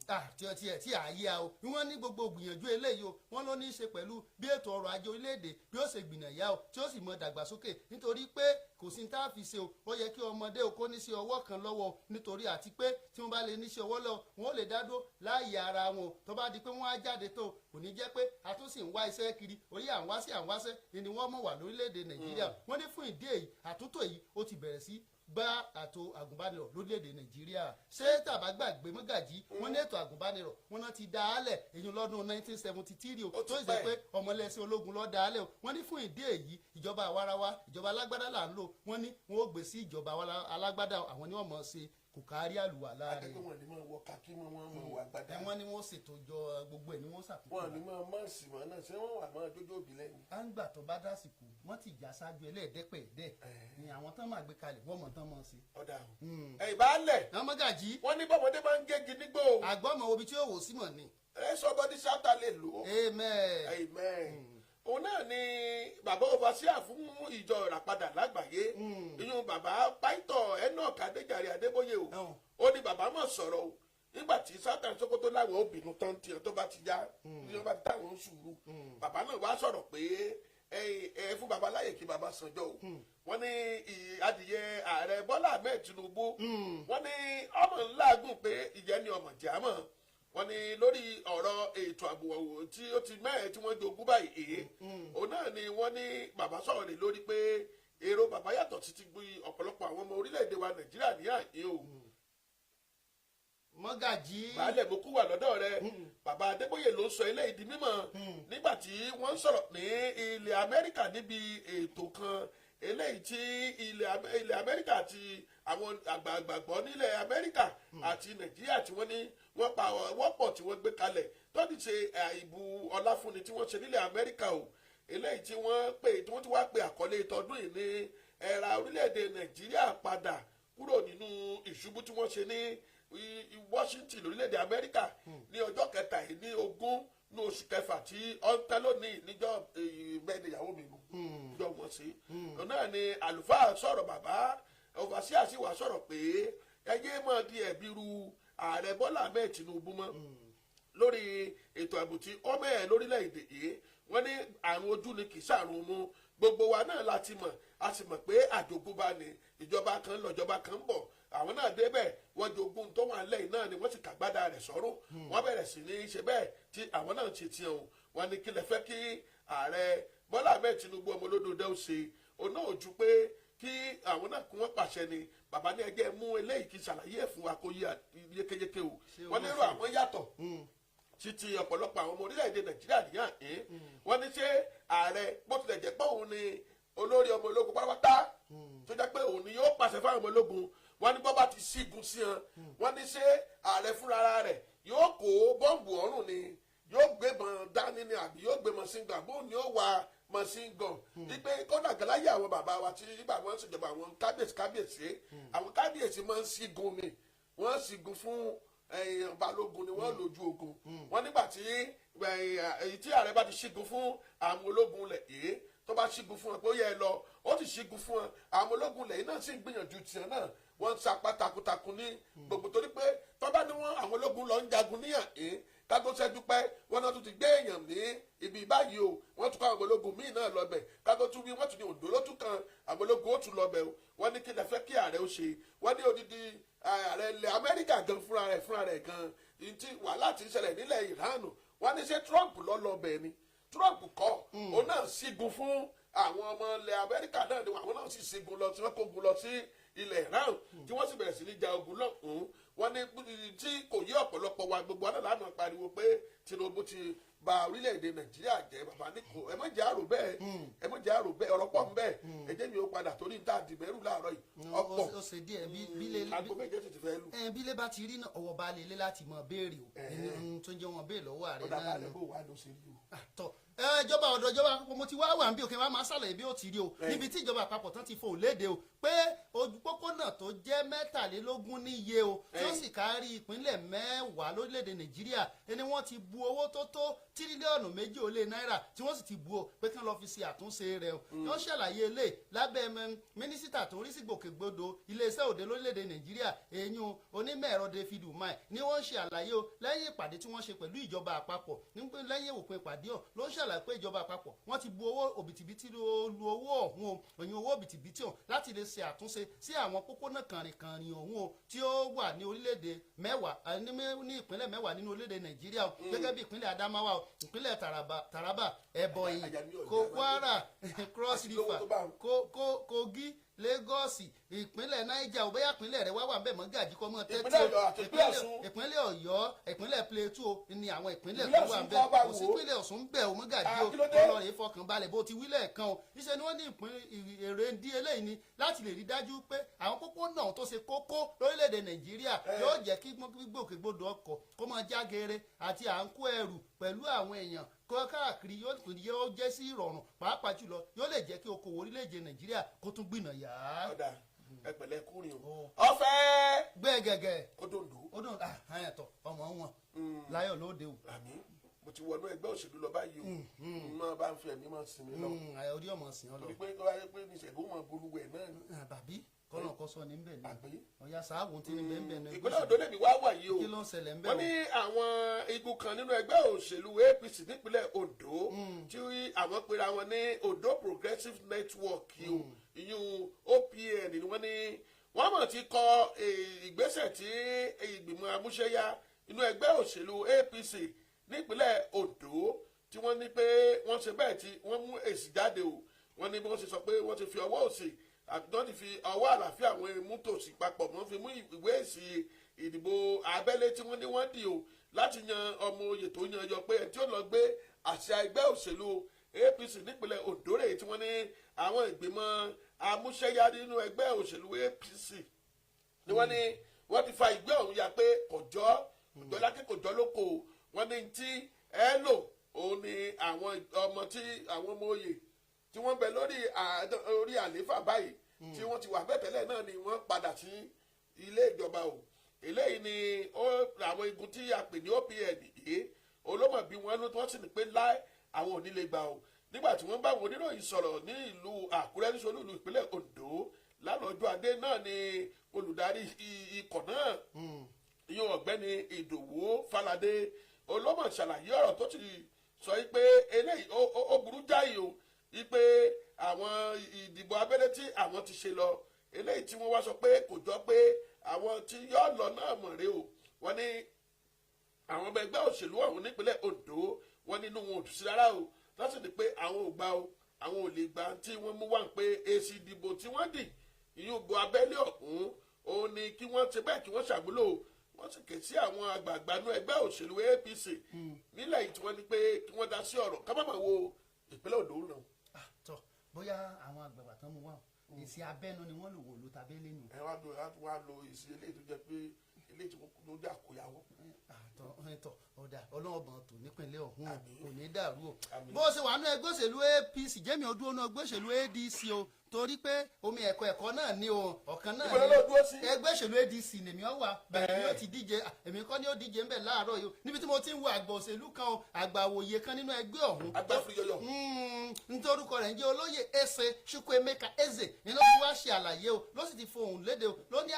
tí àyè a o wọ́n ní gbogbo ìgbìyànjú eléyìí o wọ́n ló ní í ṣe pẹ̀lú bí ètò ọrọ̀ ajé orílẹ̀-èdè bí ó ṣe gbìnàyà o tí ó sì mọ dàgbàsókè nítorí pé kò sí ní tá a fi ṣe o ó yẹ kí ọmọdé o kó ní sí ọwọ́ kan lọ́wọ́ nítorí àti pé tí wọ́n bá lè ní sí ọwọ́ lọ́wọ́ wọn ò lè dá dúró láàyè ara wọn o tó bá di pé wọ́n á jáde tó kò ní jẹ́ pé a tún sì ń wá iṣẹ́ kiri orí àwáṣẹ́ ni wọ́n mọ̀ wà lórílẹ̀‐èdè Nàìjíríà wọ́n ní fún ìdí èyí àtúntò yìí ó ti bẹ̀rẹ̀ sí bá àtò àgùnbánirọ̀ lórílẹ̀‐èdè Nàìjíríà ṣé tàbá gbàgbé mọ́gàjí wọ́n ní ètò àgùnbánirọ̀ wọ́n náà ti dá a lẹ̀ èyí lọ́dún 1973 o tó ṣe pé ọmọlẹ́sìn ológun ló dá a lẹ̀ o wọ́n ní fún ìdí èyí ìjọba àwarawa ìjọba alágbádá là ń lò wọ́n ní wọ́n ó gbé sí ìjọba alágbádá àwọn ni wọ́n mọ̀ ṣe kò kárí àlùwàlá rẹ̀. akẹ́kọ̀ọ́ wọn ni máa wọ kakí mọ́ wọn mọ̀ wà gbàdá. wọ́n ní wọ́n ṣètò jọ gbogbo ẹ̀ ni wọ́n ṣàkóso. wọn ni máa máa sì mọ́ náà ṣé wọ́n wà máa jójó òbí lẹ́yìn. à ń gbà tó bá dásìkò wọ́n ti jà ṣáájú ẹlẹ́ẹ̀dẹ́pẹ̀ẹ́dẹ́ ni àwọn tán máa gbé kalẹ̀ wọ́n mọ̀ tán mọ̀ sí. ọ̀dà ìbálẹ̀. àwọn mọ́gàjí. wọ́n ní bọ́mọdé máa ń gégi nígbò. àgbọ̀mọ̀ obi tí ó wò sí mọ̀ ni. ẹ sọ bọ́dí sáta lè lò ó. amen. òun náà ni Babaoverseer fún ìjọ ìràpadà lágbàáyé ìyún bàbá pàìtọ̀ Enoch Adéjàre Adébóyè o ó ní bàbá mọ̀ sọ̀rọ̀ o nígbà tí Sátánì Sókótó láwọn obìnrin tán tiẹ̀ tó bá ti já ní wọ́n bá ti táwọn sùúrù bàbá náà wá sọ̀rọ̀ pé ẹ fún bàbá láyè kí bàbá sanjọ́ o wọ́n ní adìyẹ ààrẹ Bọ́lá Ahmed Tinubu wọ́n ní ọmọ ńlá gùn pé ìjẹ́ ni ọmọ jàmọ́ wọ́n ní lórí ọ̀rọ̀ ètò ààbò tí ó ti mẹ́ẹ̀ tí wọ́n jogún báyìí òun náà ni wọ́n ní bàbá sọ̀rọ̀ lé lórí pé èrò bàbá yàtọ̀ títí gbé ọ̀pọ̀lọpọ̀ àwọn ọmọ orílẹ̀-èdè wa Nàìjíríà ní àyè o. mọ́gàjí. baálẹ̀ mo kú wà lọ́dọ̀ rẹ bàbá Adébóyè ló ń sọ eléyìí di mímọ̀ nígbà tí wọ́n ń sọ̀rọ̀ ní ilẹ̀ Amẹ́ríkà níbi ètò kan eléyìí tí ilẹ̀ Amẹ́ríkà àti àwọn àgbààgbàgbọ́ nílẹ̀ Amẹ́ríkà àti Nàìjíríà tí wọ́n ní wọ́n pa wọ́pọ̀ tí wọ́n gbé kalẹ̀ tó ti ṣe ìbú ọláfúnni tí wọ́n ṣe nílẹ̀ Amẹ́ríkà o eléyìí tí wọ́n ti wá pe àkọlé tọdún yìí ní ẹ̀ra orílẹ̀-èdè Nàìjíríà padà kúrò nínú ìṣubú tí wọ́n ṣe ní Washington lórílẹ̀-èdè Amẹ́ríkà ní ọjọ́ kẹtàlélógún ní oṣù kẹfà tí ọ̀ntẹ́ lónìí níjọ́ bẹ́ẹ̀ni ìyàwó mi nù jọ wọ́n sí náà ni àlùfáà sọ̀rọ̀ bàbá Overseer sì wá sọ̀rọ̀ pé ẹyẹ máa di ẹ̀bi ru ààrẹ Bọ́lá Ahmed Tinubu mọ́ lórí ètò ààbò tí ọmọ ẹ̀ lórílẹ̀‐èdè yìí wọ́n ní àrùn ojú ni kì í ṣàrùn mu gbogbo wa náà láti mọ̀ a sì mọ̀ pé àjogúnbá ni ìjọba kan lọ ìjọba kan ń bọ̀ àwọn náà débẹ̀ wọ́n jogún tó wà lẹ́yìn náà ni wọ́n sì kàgbádà rẹ̀ sọ́rùn wọ́n bẹ̀rẹ̀ sí ní ṣe bẹ́ẹ̀ tí àwọn náà ṣe tiẹ̀ o wọ́n ní kí lè fẹ́ kí ààrẹ Bọ́lá Ahmed Tinubu ọmọ olódòdó ó ṣe òun náà ojú pé kí àwọn náà kí wọ́n pàṣẹ ni bàbá ní ẹgbẹ́ mú eléyìí kí ṣàlàyé ẹ̀ fún wa kó yé yékéyéké o wọ́n lérò àwọn yàtọ̀ títí ọ̀pọ̀lọpọ̀ àwọn ọmọ orílẹ̀-èdè Nàìjíríà nìyàn wọ́n ní ṣé ààrẹ bó tilẹ̀ jẹ́ pé òun ni olórí ọmọ ológun pátápátá tó jẹ́ pé òun ni yóò pàṣẹ fáwọn ọmọ ológun wọ́n ní bọ́ bá ti sígun sí wọn wọ́n ní ṣé ààrẹ fúnra rẹ̀ yóò kó bọ́ǹbù ọ̀run ni yóò gbébọn dání ni àbí yóò gbé mọ̀síngà bóun ni ó wà mọ̀síngàn wípé kọ́nà gàláyà àwọn bàbá wa tí nígbà wọn ń ṣèjọba àwọn kábíyèsí àwọn kábíyèsí máa ń sígun ni wọ́n sígun fún balógun ni wọ́n lójú ogun wọ́n nígbà tí èyí tí ààrẹ bá ti sígun fún àwọn ológun lẹ̀ èé tó bá sígun fún ẹ pé ó yẹ ẹ lọ ó ti sígun fún ẹ àwọn ológun lẹ̀ náà sì ń gbìyànjú tiẹ̀ náà wọ́n ń sapá takuntakun ní gbogbo torí pé tó bá ní wọn àwọn ológun lọ ń jagun níyàn ká tó ṣẹ́jú pẹ́ wọ́n náà tún ti gbé èèyàn ní ibi báyìí o wọ́n tún kọ́ àwọn ológun míì náà lọ́bẹ̀ ká tó tún wí wọ́n tún ní Oǹdó ló tún kan àwọn ológun ó tún lọ́bẹ̀ o wọ́n ní kí lè fẹ́ kí ààrẹ ó ṣe wọ́n ní odidi ààrẹ ilẹ̀ Amẹ́ríkà gan fúnra rẹ̀ gan tí wàhálà ti ń ṣẹlẹ̀ nílẹ̀ Iran wọ́n ní ṣé Trump ló lọ́bẹ̀ ni Trump kọ́ òun náà sígun fún àwọn ọmọ ilẹ̀ Amẹ́ríkà náà ni àwọn náà sì sígun lọ tí wọ́n kógun lọ sí ilẹ̀ Iran tí wọ́n sì bẹ̀rẹ̀ sí ní ja ogun lọ́hùn-ún wọ́n ní tí kò yí ọ̀pọ̀lọpọ̀ wa gbogbo àná lánàá pariwo pé Tinubu ti ba orílẹ̀-èdè Nàìjíríà jẹ́ bàbá níkò ẹ má jẹ́ àrò bẹ́ẹ̀ ọ̀rọ̀ pọ̀ ń bẹ́ẹ̀ ẹ jẹ́ mi ó padà torí níta àdìbẹ́rù láàárọ̀ yìí ọ̀pọ̀ ó ṣe díẹ̀ bílé aago méje ti fẹ́ lù. bílé bá ti rí náà ọwọ́ bá lè lé láti mọ béèrè o ẹni tó ń jẹ́ wọn béèrè lọ́wọ́ ààrẹ ọ̀dà náà balẹ̀ bó wà ló ṣe rí o. ìjọba ọ̀dọ̀ ìjọba àpapọ̀ mo ti wá wà níbí òkè wa máa ṣàlàyé bí ó ti rí o níbi tí ìjọba àpapọ̀ tán ti fohùn léde o pé ojú pópónà tó jẹ́ 23 níye o tí ó sì kárí ìpínlẹ̀ 10 lórílẹ̀‐èdè Nàìjíríà ẹni wọ́n ti bu owó tó tó tírílíọ̀nù 2 náírà tí wọ́n sì ti bu o pé kí wọ́n lọ fi ṣe àtúnṣe rẹ̀ o wọ́n ṣàlàyé ilé lábẹ́ mínísítà tó ń rí sí gbòkègbodò iléeṣẹ́ òde lórílẹ̀‐èdè Nàìjíríà èyún onímọ̀ ẹ̀rọ David Umahi ni wọ́n ṣe àlàyé o lẹ́yìn ìpàdé tí wọ́n ṣe pẹ̀lú ìjọba àpapọ̀ lẹ́yìn òpin ìpàdé ọ̀ ló ń ṣàlàyé pé ìjọba àpapọ̀ wọ́n ti bu owó òbítíbitì lu owó ọ̀hún o òyìn owó òbítíbitì ọ̀hún láti lè ṣe àtúnṣe sí àwọn pópónà kànrìnkànrìn ọ̀hún o tí ó wà ní orílẹ̀-èdè 10 ní ìpínlẹ̀ 10 nínú orílẹ̀-èdè Nàìjíríà o gẹ́gẹ́ bí ìpínlẹ̀ Adamawa o ìpínlẹ̀ Taraba Ebonyi Kwara Cross River Kogi Lagos ìpínlẹ̀ Niger ò bóyá ìpínlẹ̀ rẹ̀ wá wà bẹ́ẹ̀ mọ́ gàjí kọ́ mọ́ tẹ́tí ìpínlẹ̀ Ọ̀yọ́ ìpínlẹ̀ Plateau ni àwọn ìpínlẹ̀ tó wà bẹ́ẹ̀ kò sí ìpínlẹ̀ Ọ̀ṣun bẹ́ẹ̀ ò mọ́ gàjí o ọlọ́rin fọkànbalẹ̀ bó ti wílẹ̀ kan o iṣẹ́ ni wọ́n ní èrè ń dí eléyìí ni láti lè rí dájú pé àwọn pópónà tó ṣe kókó lórílẹ̀‐èdè Nàìjíríà yóò jẹ́ kí gbòkègbodò ọkọ̀ kó máa jágere àti à ń kó ẹrù pẹ̀lú àwọn èèyàn kó káàkiri yóò jẹ́ sí ìrọ̀rùn pàápàá jùlọ yóò lè jẹ́ kí okòwò orílẹ̀-èdè Nàìjíríà kó tún gbìnà yá. ọ̀dà ẹgbẹ̀lẹ̀ kúrin o ọ̀fẹ́ gbẹ̀gẹ̀gẹ̀ odòndó àyàtọ̀ ọmọ wọn láyọ̀ lóde o. àmín mo ti wọnú ẹgbẹ́ òṣèlú lọ báyìí o máa bá ń fi ẹ̀mí máa sinmi lọ. orí ọmọ sìn ọ lọ. torí pé ó wáyé pé níṣẹ̀lú mọ̀ bolúwẹ̀ náà ni. bàbí kọ́nà kọ́ sọ ní bẹ̀ ni ọ̀yà sáàgùn tí ní bẹ́ẹ̀ bẹ́ẹ̀ ní. ìpínlẹ̀ Oǹdó lèmi wá wà yìí o kí ló ń ṣẹlẹ̀ ń bẹ̀ wọ́n ní àwọn igun kan nínú ẹgbẹ́ òṣèlú APC nípínlẹ̀ Oǹdó tí àwọn pera wọn ní Oǹdó Progressive Network o ìyún OPN ni wọ́n ní wọ́n mọ̀ ti kọ ìgbésẹ̀ tí ìgbìmọ̀ amúṣẹ́yá inú ẹgbẹ́ òṣèlú APC nípínlẹ̀ Oǹdó tí wọ́n ní pé wọ́n ṣe bẹ́ẹ̀ tí wọ́n mú èsì jáde o wọ́n ní bí wọ́n ṣe sọ pé wọ́n ti fi ọwọ́ òsì àtúntò ti fi ọwọ́ àlàáfíà àwọn mútòsí papọ̀ wọ́n fi mú ìwé èsì ìdìbò abẹ́lé tí wọ́n ní wọ́n dì o láti yan ọmọ oyè tó yan yọ pé ẹ̀ tí ó lọ gbé àṣà ẹgbẹ́ òṣèlú APC nípínlẹ̀ Oǹdó rèé tí wọ́n ní àwọn ìgbìmọ̀ amúṣẹ́yá nínú ẹgbẹ́ òṣèlú APC ni wọ́n ní wọ́n ti fa ìgbé ọ̀hún ya pé kọjọ́ lákè kọjọ́ lóko wọ́n ní tí ẹ lò òun ni àwọn ọmọ oyè tí wọ́n bẹ lórí àlééfà báyìí tí wọ́n ti wà bẹ́ẹ̀ tẹ́lẹ̀ náà ni wọ́n padà sí ilé ìjọba o eléyìí ni àwọn igun tí a pè ní OPN yìí olómọ̀ bí wọ́n ló tí wọ́n sì ní pé láì àwọn ò ní lè gbà o nígbà tí wọ́n bá àwọn oníròyìn sọ̀rọ̀ ní ìlú Àkúrẹ́ ní olú ìlú ìpínlẹ̀ Oǹdó lánàá ọjọ́ Adé náà ni olùdarí ikọ̀ náà ìyẹn ọ̀gbẹ́ni Ìdòwú Fáládé olómọ̀ ṣàlàyé ọ̀rọ̀ tó ti sọ pé eléyìí ó burú jáì o wípé àwọn ìdìbò abẹ́lé tí àwọn ti ṣe lọ eléyìí tí wọ́n wá sọ pé kò jọ pé àwọn tí yóò lọ náà mọ̀ rè o wọ́n ní àwọn ọmọ ẹgbẹ́ òṣèlú ọ̀hún nípínlẹ̀ Oǹdó wọ́n nínú wọn ò dùn sí rárá o láti ní pé àwọn ò gbà o àwọn ò lè gbà tí wọ́n mú wá pé èsì ìdìbò tí wọ́n dì ìyúnbọ abẹ́lé ọ̀hún òun ni kí wọ́n ṣe bẹ́ẹ̀ kí wọ́n ṣàmúlò wọ́n sì ké sí àwọn àgbààgbà inú ẹgbẹ́ òṣèlú APC nílẹ̀ yìí tí wọ́n ní pé kí wọ́n dá sí ọ̀rọ̀ ká má máa wo ìpínlẹ̀ Oǹdó náà. bóyá àwọn àgbààgbà tán mú wá èsì abẹ́nu ni wọ́n lò wò ló tàbí lẹ́nu. ẹ wá lo èsì eléyìí tó jẹ́ pé eléyìí tó jẹ́ àkóyawọ́. ọ̀dà ọlọ́ọ̀bọ̀n tó nípínlẹ̀ ọ̀hún kò ní dàrú o. bó ṣe wà ní ẹgbẹ́ òṣèlú APC jẹ́mi ọdún ọ̀nà ẹgbẹ́ òṣèlú ADC o torí pé omi ẹ̀kọ́ náà ní o ọ̀kan náà ní ẹgbẹ́ òṣèlú ADC nèmi ọ̀ wà bẹ̀rẹ̀ yóò ti díje èmi kọ́ ni ó díje ńbẹ̀ láàárọ̀ yìí níbi tí mo ti ń wo àgbà òṣèlú kan o àgbà òye kan nínú ẹgbẹ́ ọ̀hún. nítorúkọ rẹ̀ ń jẹ́ olóyè Eze Chukwuemeka Eze ni ló fi wá ṣe àlàyé o ló sì ti fohùn léde o ló ní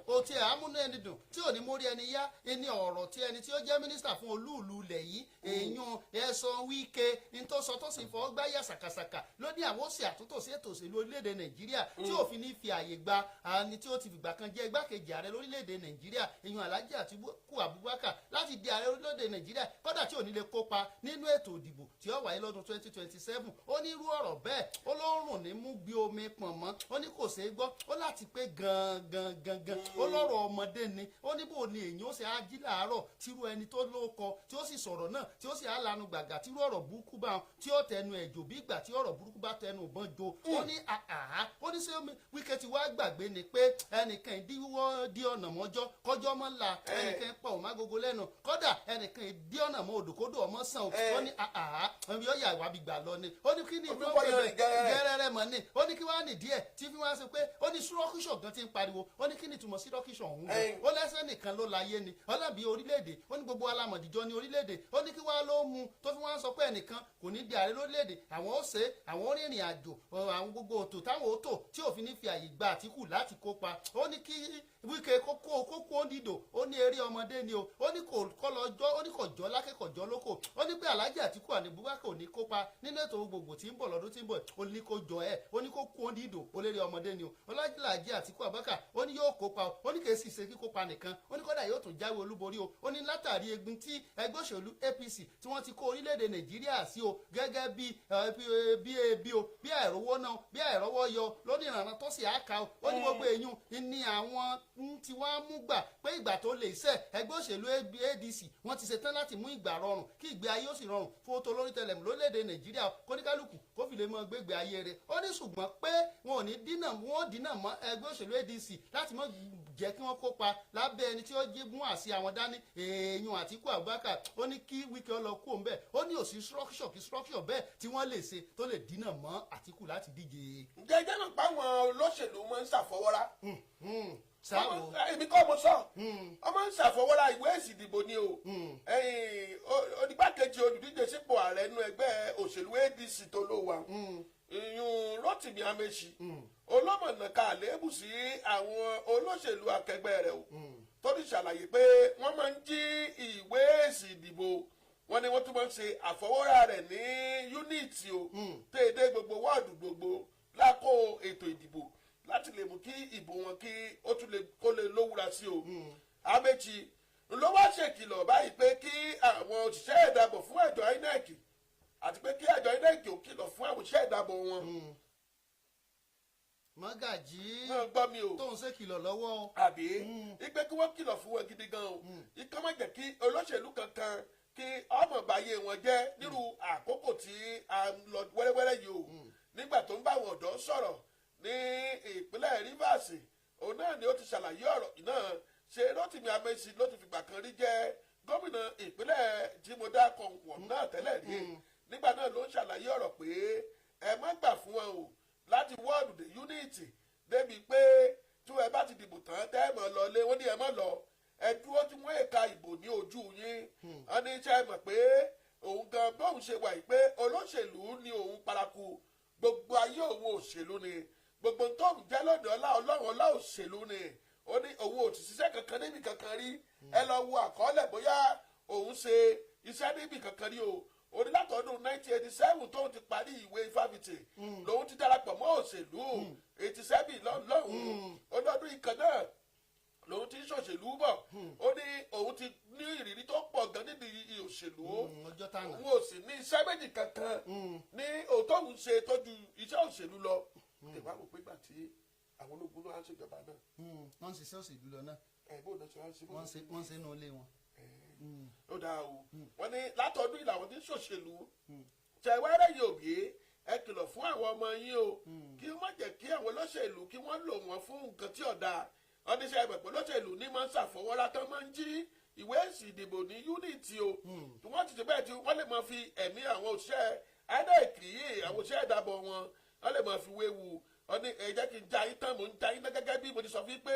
o ti múnú ẹni dùn tí ò ní mórí ẹni yá ẹni ọ̀rọ̀ tí ẹni tí ó jẹ́ mínísítà fún olúùlú ilẹ̀ yìí èèyàn ẹ̀sán Wike ní tó sọ tó sì fọ́ gbáyà sàkàsàkà ló ní àwọn ó ṣe àtúntò sí ètò òṣèlú orílẹ̀-èdè Nàìjíríà tí òfin ní fi àyè gba àni tí ó ti fìgbà kan jẹ́ igbákejì ààrẹ lórílẹ̀-èdè Nàìjíríà èèyàn Alhaji Atiku Abubakar láti di ààrẹ orílẹ̀-èdè Nàìjíríà kódà tí ò ní lè kópa nínú ètò ìdìbò tí ó wáyé lọ́dún 2027 ó ní irú ọ̀rọ̀ bẹ́ẹ̀ ó ló ń rùn ní mú gbé omi pọ̀n mọ́ ó ní kò ṣeé gbọ́ ó láti pé gangan ó lọ́rọ̀ ọmọdé ni ó ní bò ní èyàn ó ṣe á jí làárọ̀ tírú ẹni tó lóko tí ó sì sọ̀rọ̀ náà tí ó sì á lanu gbàgà tírú ọ̀rọ̀ burúkú bá wọn tí ó tẹnu ẹ̀jò bí ìgbà tí ọ̀rọ̀ burúkú bá tẹnu ìbọn jo ó ní àhá ó ní ṣé Wike ti wá gbàgbé ni pé ẹnìkan ìdíwọ́ di ọ̀nà mọ́jọ́ kọjọ́ mọ́ la ẹnìkan pọ̀ ọ̀má gogo lẹ́nu kódà ẹnìkan ìdí ọ̀nà mọ́ òdòkódò ọmọ sàn ó ní àhá yóò yà wá bí gbà lọ ni ó ní kí ni gẹ́rẹ́rẹ́ mọ́ ni ó ní kí wá ní díẹ̀ tí fi wá sọ pé ó ní súrọ́kíṣọ̀ gan ti ń pariwo ó ní kí ni túmọ̀ súrọ́kíṣọ̀ ọ̀hún gan ó lẹ́sẹ̀ nìkan ló láyé ni ọlọ́bì orílẹ̀-èdè ó ní gbogbo alamọ̀dìjọ ní orílẹ̀-èdè ó ní kí wá ló mú tó fi wá sọ pé ẹnìkan kò ní di ààrẹ lórílẹ̀-èdè àwọn ó ṣe àwọn rìnrìn àjò àwọn gbogbo òtò táwọn ó tò tí òfin ní fi àyè gba Àtíkù láti kópa ó ní kí Wike kókó dídò ó ní eré ọmọdé ni o ó ní kò lọ́jọ́ ó ní kò jọ́ lákẹ́kọ̀ọ́ lóko ó ní pé Alhaji Atiku Abubakar ò ní kópa nínú ètò gbogbo tí ń bọ̀ lọ́dún tí ń bọ̀ ó ní kó jọ ẹ̀ ó ní kó kó dídò ó lérè ọmọdé ni o Alhaji Atiku Abubakar ó ní yóò kópa ó ní kèé sì ṣe kíkópa nìkan ó ní kódà yóò tún jáwé olúborí o ó ní látàrí egbin tí ẹgbẹ́ òṣèlú APC tí wọ́n ti kó orílẹ̀-èdè Nàìjíríà sí o gẹ́gẹ́ bí ebi o bí àìrówó náà bí àìrọ́wọ́ yọ lónìí ìrànà tó sì á ka o ó ní gbogbo èyún ní àwọn tí wọ́n mú gbà pé ìgbà tó lè ṣe ẹgbẹ́ òṣèlú ADC wọ́n ti ṣetán láti mú ìgbà rọrùn kí ìgbé ayé ó sì rọrùn fún tó lórí tẹlẹmù lórílẹ̀‐èdè Nàìjíríà kóníkálùkù kó fi lè mọ gbégbé ayé rẹ̀ ó ní ṣùgbọ́n pé wọn ò ní dínà mọ́ ẹgbẹ́ òṣèlú ADC láti mọ́ jẹ́ kí wọ́n kópa lábẹ́ ẹni tí ó jẹ́ mú àṣì àwọn dání èèyàn Àtíkù Abubakar ó ní kí Wike lọ kú òun bẹ́ẹ̀ ó ní òsì structure bẹ́ẹ̀ tí wọ́n lè ṣe tó lè dínà mọ́ Àtíkù láti díje. jẹjẹ náà pa àwọn olóṣèlú máa ń ṣàfọwọ́rá èmi kọ́ mo sọ ọmọ ń ṣàfọwọ́rá ìwé èsì ìdìbò ni o onígbàkejì olùdíje sípò ààrẹ nínú ẹgbẹ́ òṣèlú ADC tó ló wà ìyún Rotimi Amechi olómọ̀nà ká àléébù sí àwọn olóṣèlú akẹgbẹ́ rẹ̀ o tó ti ṣàlàyé pé wọ́n máa ń jí ìwé èsì ìdìbò wọ́n ní wọ́n tún máa ń ṣe àfọwọ́rá rẹ̀ ní yúnítì o téèdé gbogbo wọ́ọ̀dù gbogbo lákò ètò ìdìbò láti lè mú kí ìbò wọn kí ó tún lè kó lè lówúra sí o. Amechi ló wá ṣèkìlọ̀ báyìí pé kí àwọn òṣìṣẹ́ ìdàbọ̀ fún àjọ INEC àti pé kí àjọ INEC ò kìlọ̀ fún àwọn òṣìṣẹ́ ìdàbọ̀ wọn. Mọ́gàjí gbọ́ mi o tó ń ṣèkìlọ̀ lọ́wọ́. àbí ipe kí wọ́n kìlọ̀ fún wọn gidi gan o ikán má jẹ́ kí olóṣèlú kankan kí ọmọ báyé wọn jẹ́ nírú àkókò tí a lọ wẹ́rẹ́wẹ́rẹ́ yìí o nígbà tó ń bá àwọn ọ̀dọ́ sọ̀rọ̀ ní ìpínlẹ̀ Rivers òun náà ni ó ti ṣàlàyé ọ̀rọ̀ náà ṣe Rotimi Amechi ló ti fìgbà kan rí jẹ́ gómìnà ìpínlẹ̀ jimoda kọ̀wọ̀n náà tẹ́lẹ̀ rí nígbà náà ló ń ṣàlàyé ọ̀rọ̀ pé ẹ má gbà fún wọn o láti wọ́ọ̀dù dé unity débi pé tí ẹ bá ti dìbò tán tẹ́ ẹ mọ̀ lọ lé wọ́n ní ẹ má lọ ẹ dúró tí wọ́n èka ìbò ní ojú yín wọ́n ní iṣẹ́ mọ̀ pé òun gan bóun ṣe wà yìí pé olóṣèlú ni òun paraku gbogbo ayé òun òṣèlú ni gbogbo tóun jẹ́ lọ́dọ̀ ọlọ́run ọlá òṣèlú ni ó ní òun ò ti ṣiṣẹ́ kankan níbi kankan rí ẹ lọ wo àkọọ́lẹ̀ bóyá òun ṣe iṣẹ́ níbi kankan rí o ó ní látọdún 1987 tóun ti parí ìwé ifáfitì lòun ti darapọ̀ mọ́ òṣèlú 87 lọ́hùn-ún ó lọ́dún ìkan náà lòun ti ń ṣòṣèlú bọ̀ ó ní òun ti ní ìrírí tó pọ̀ gan nídìí òṣèlú òun ò sì ní iṣẹ́ méjì kankan ní òótọ́ òun ṣe tọ́jú iṣẹ́ òṣèlú lọ ìwà wò pé gbà tí àwọn ológun náà ń ṣèjọba náà. wọ́n ń ṣiṣẹ́ òṣèlú lọ náà. bó o náà ṣe wá ń ṣe bó o ṣe wọ́n ń ṣe inú ilé wọn. ó dáa o wọ́n ní látọdún ìlàwọ̀n tí ń ṣòṣèlú ṣẹ̀wẹ́rẹ́ yìí òbí ẹ kìlọ̀ fún àwọn ọmọ yín o kí wọ́n má jẹ́ kí àwọn olóṣèlú kí wọ́n lò wọ́n fún nǹkan tí ọ̀dà wọ́n ní sẹ́ ìpẹ̀pẹ̀ olóṣèlú ní máa ń ṣàfọwọ́rá tán máa ń jí ìwé èsì ìdìbò ní unity o tí wọ́n ti ṣe bẹ́ẹ̀ tí wọ́n lè máa fi ẹ̀mí àwọn òṣìṣẹ́ INEC yìí àwọn òṣìṣẹ́ ìdàbọ̀ wọn wọ́n lè máa fi wéwu wọ́n ní ẹ jẹ́ kí n ja yín tán mò ń ja yín náà gẹ́gẹ́ bí mo ti sọ fún yín pé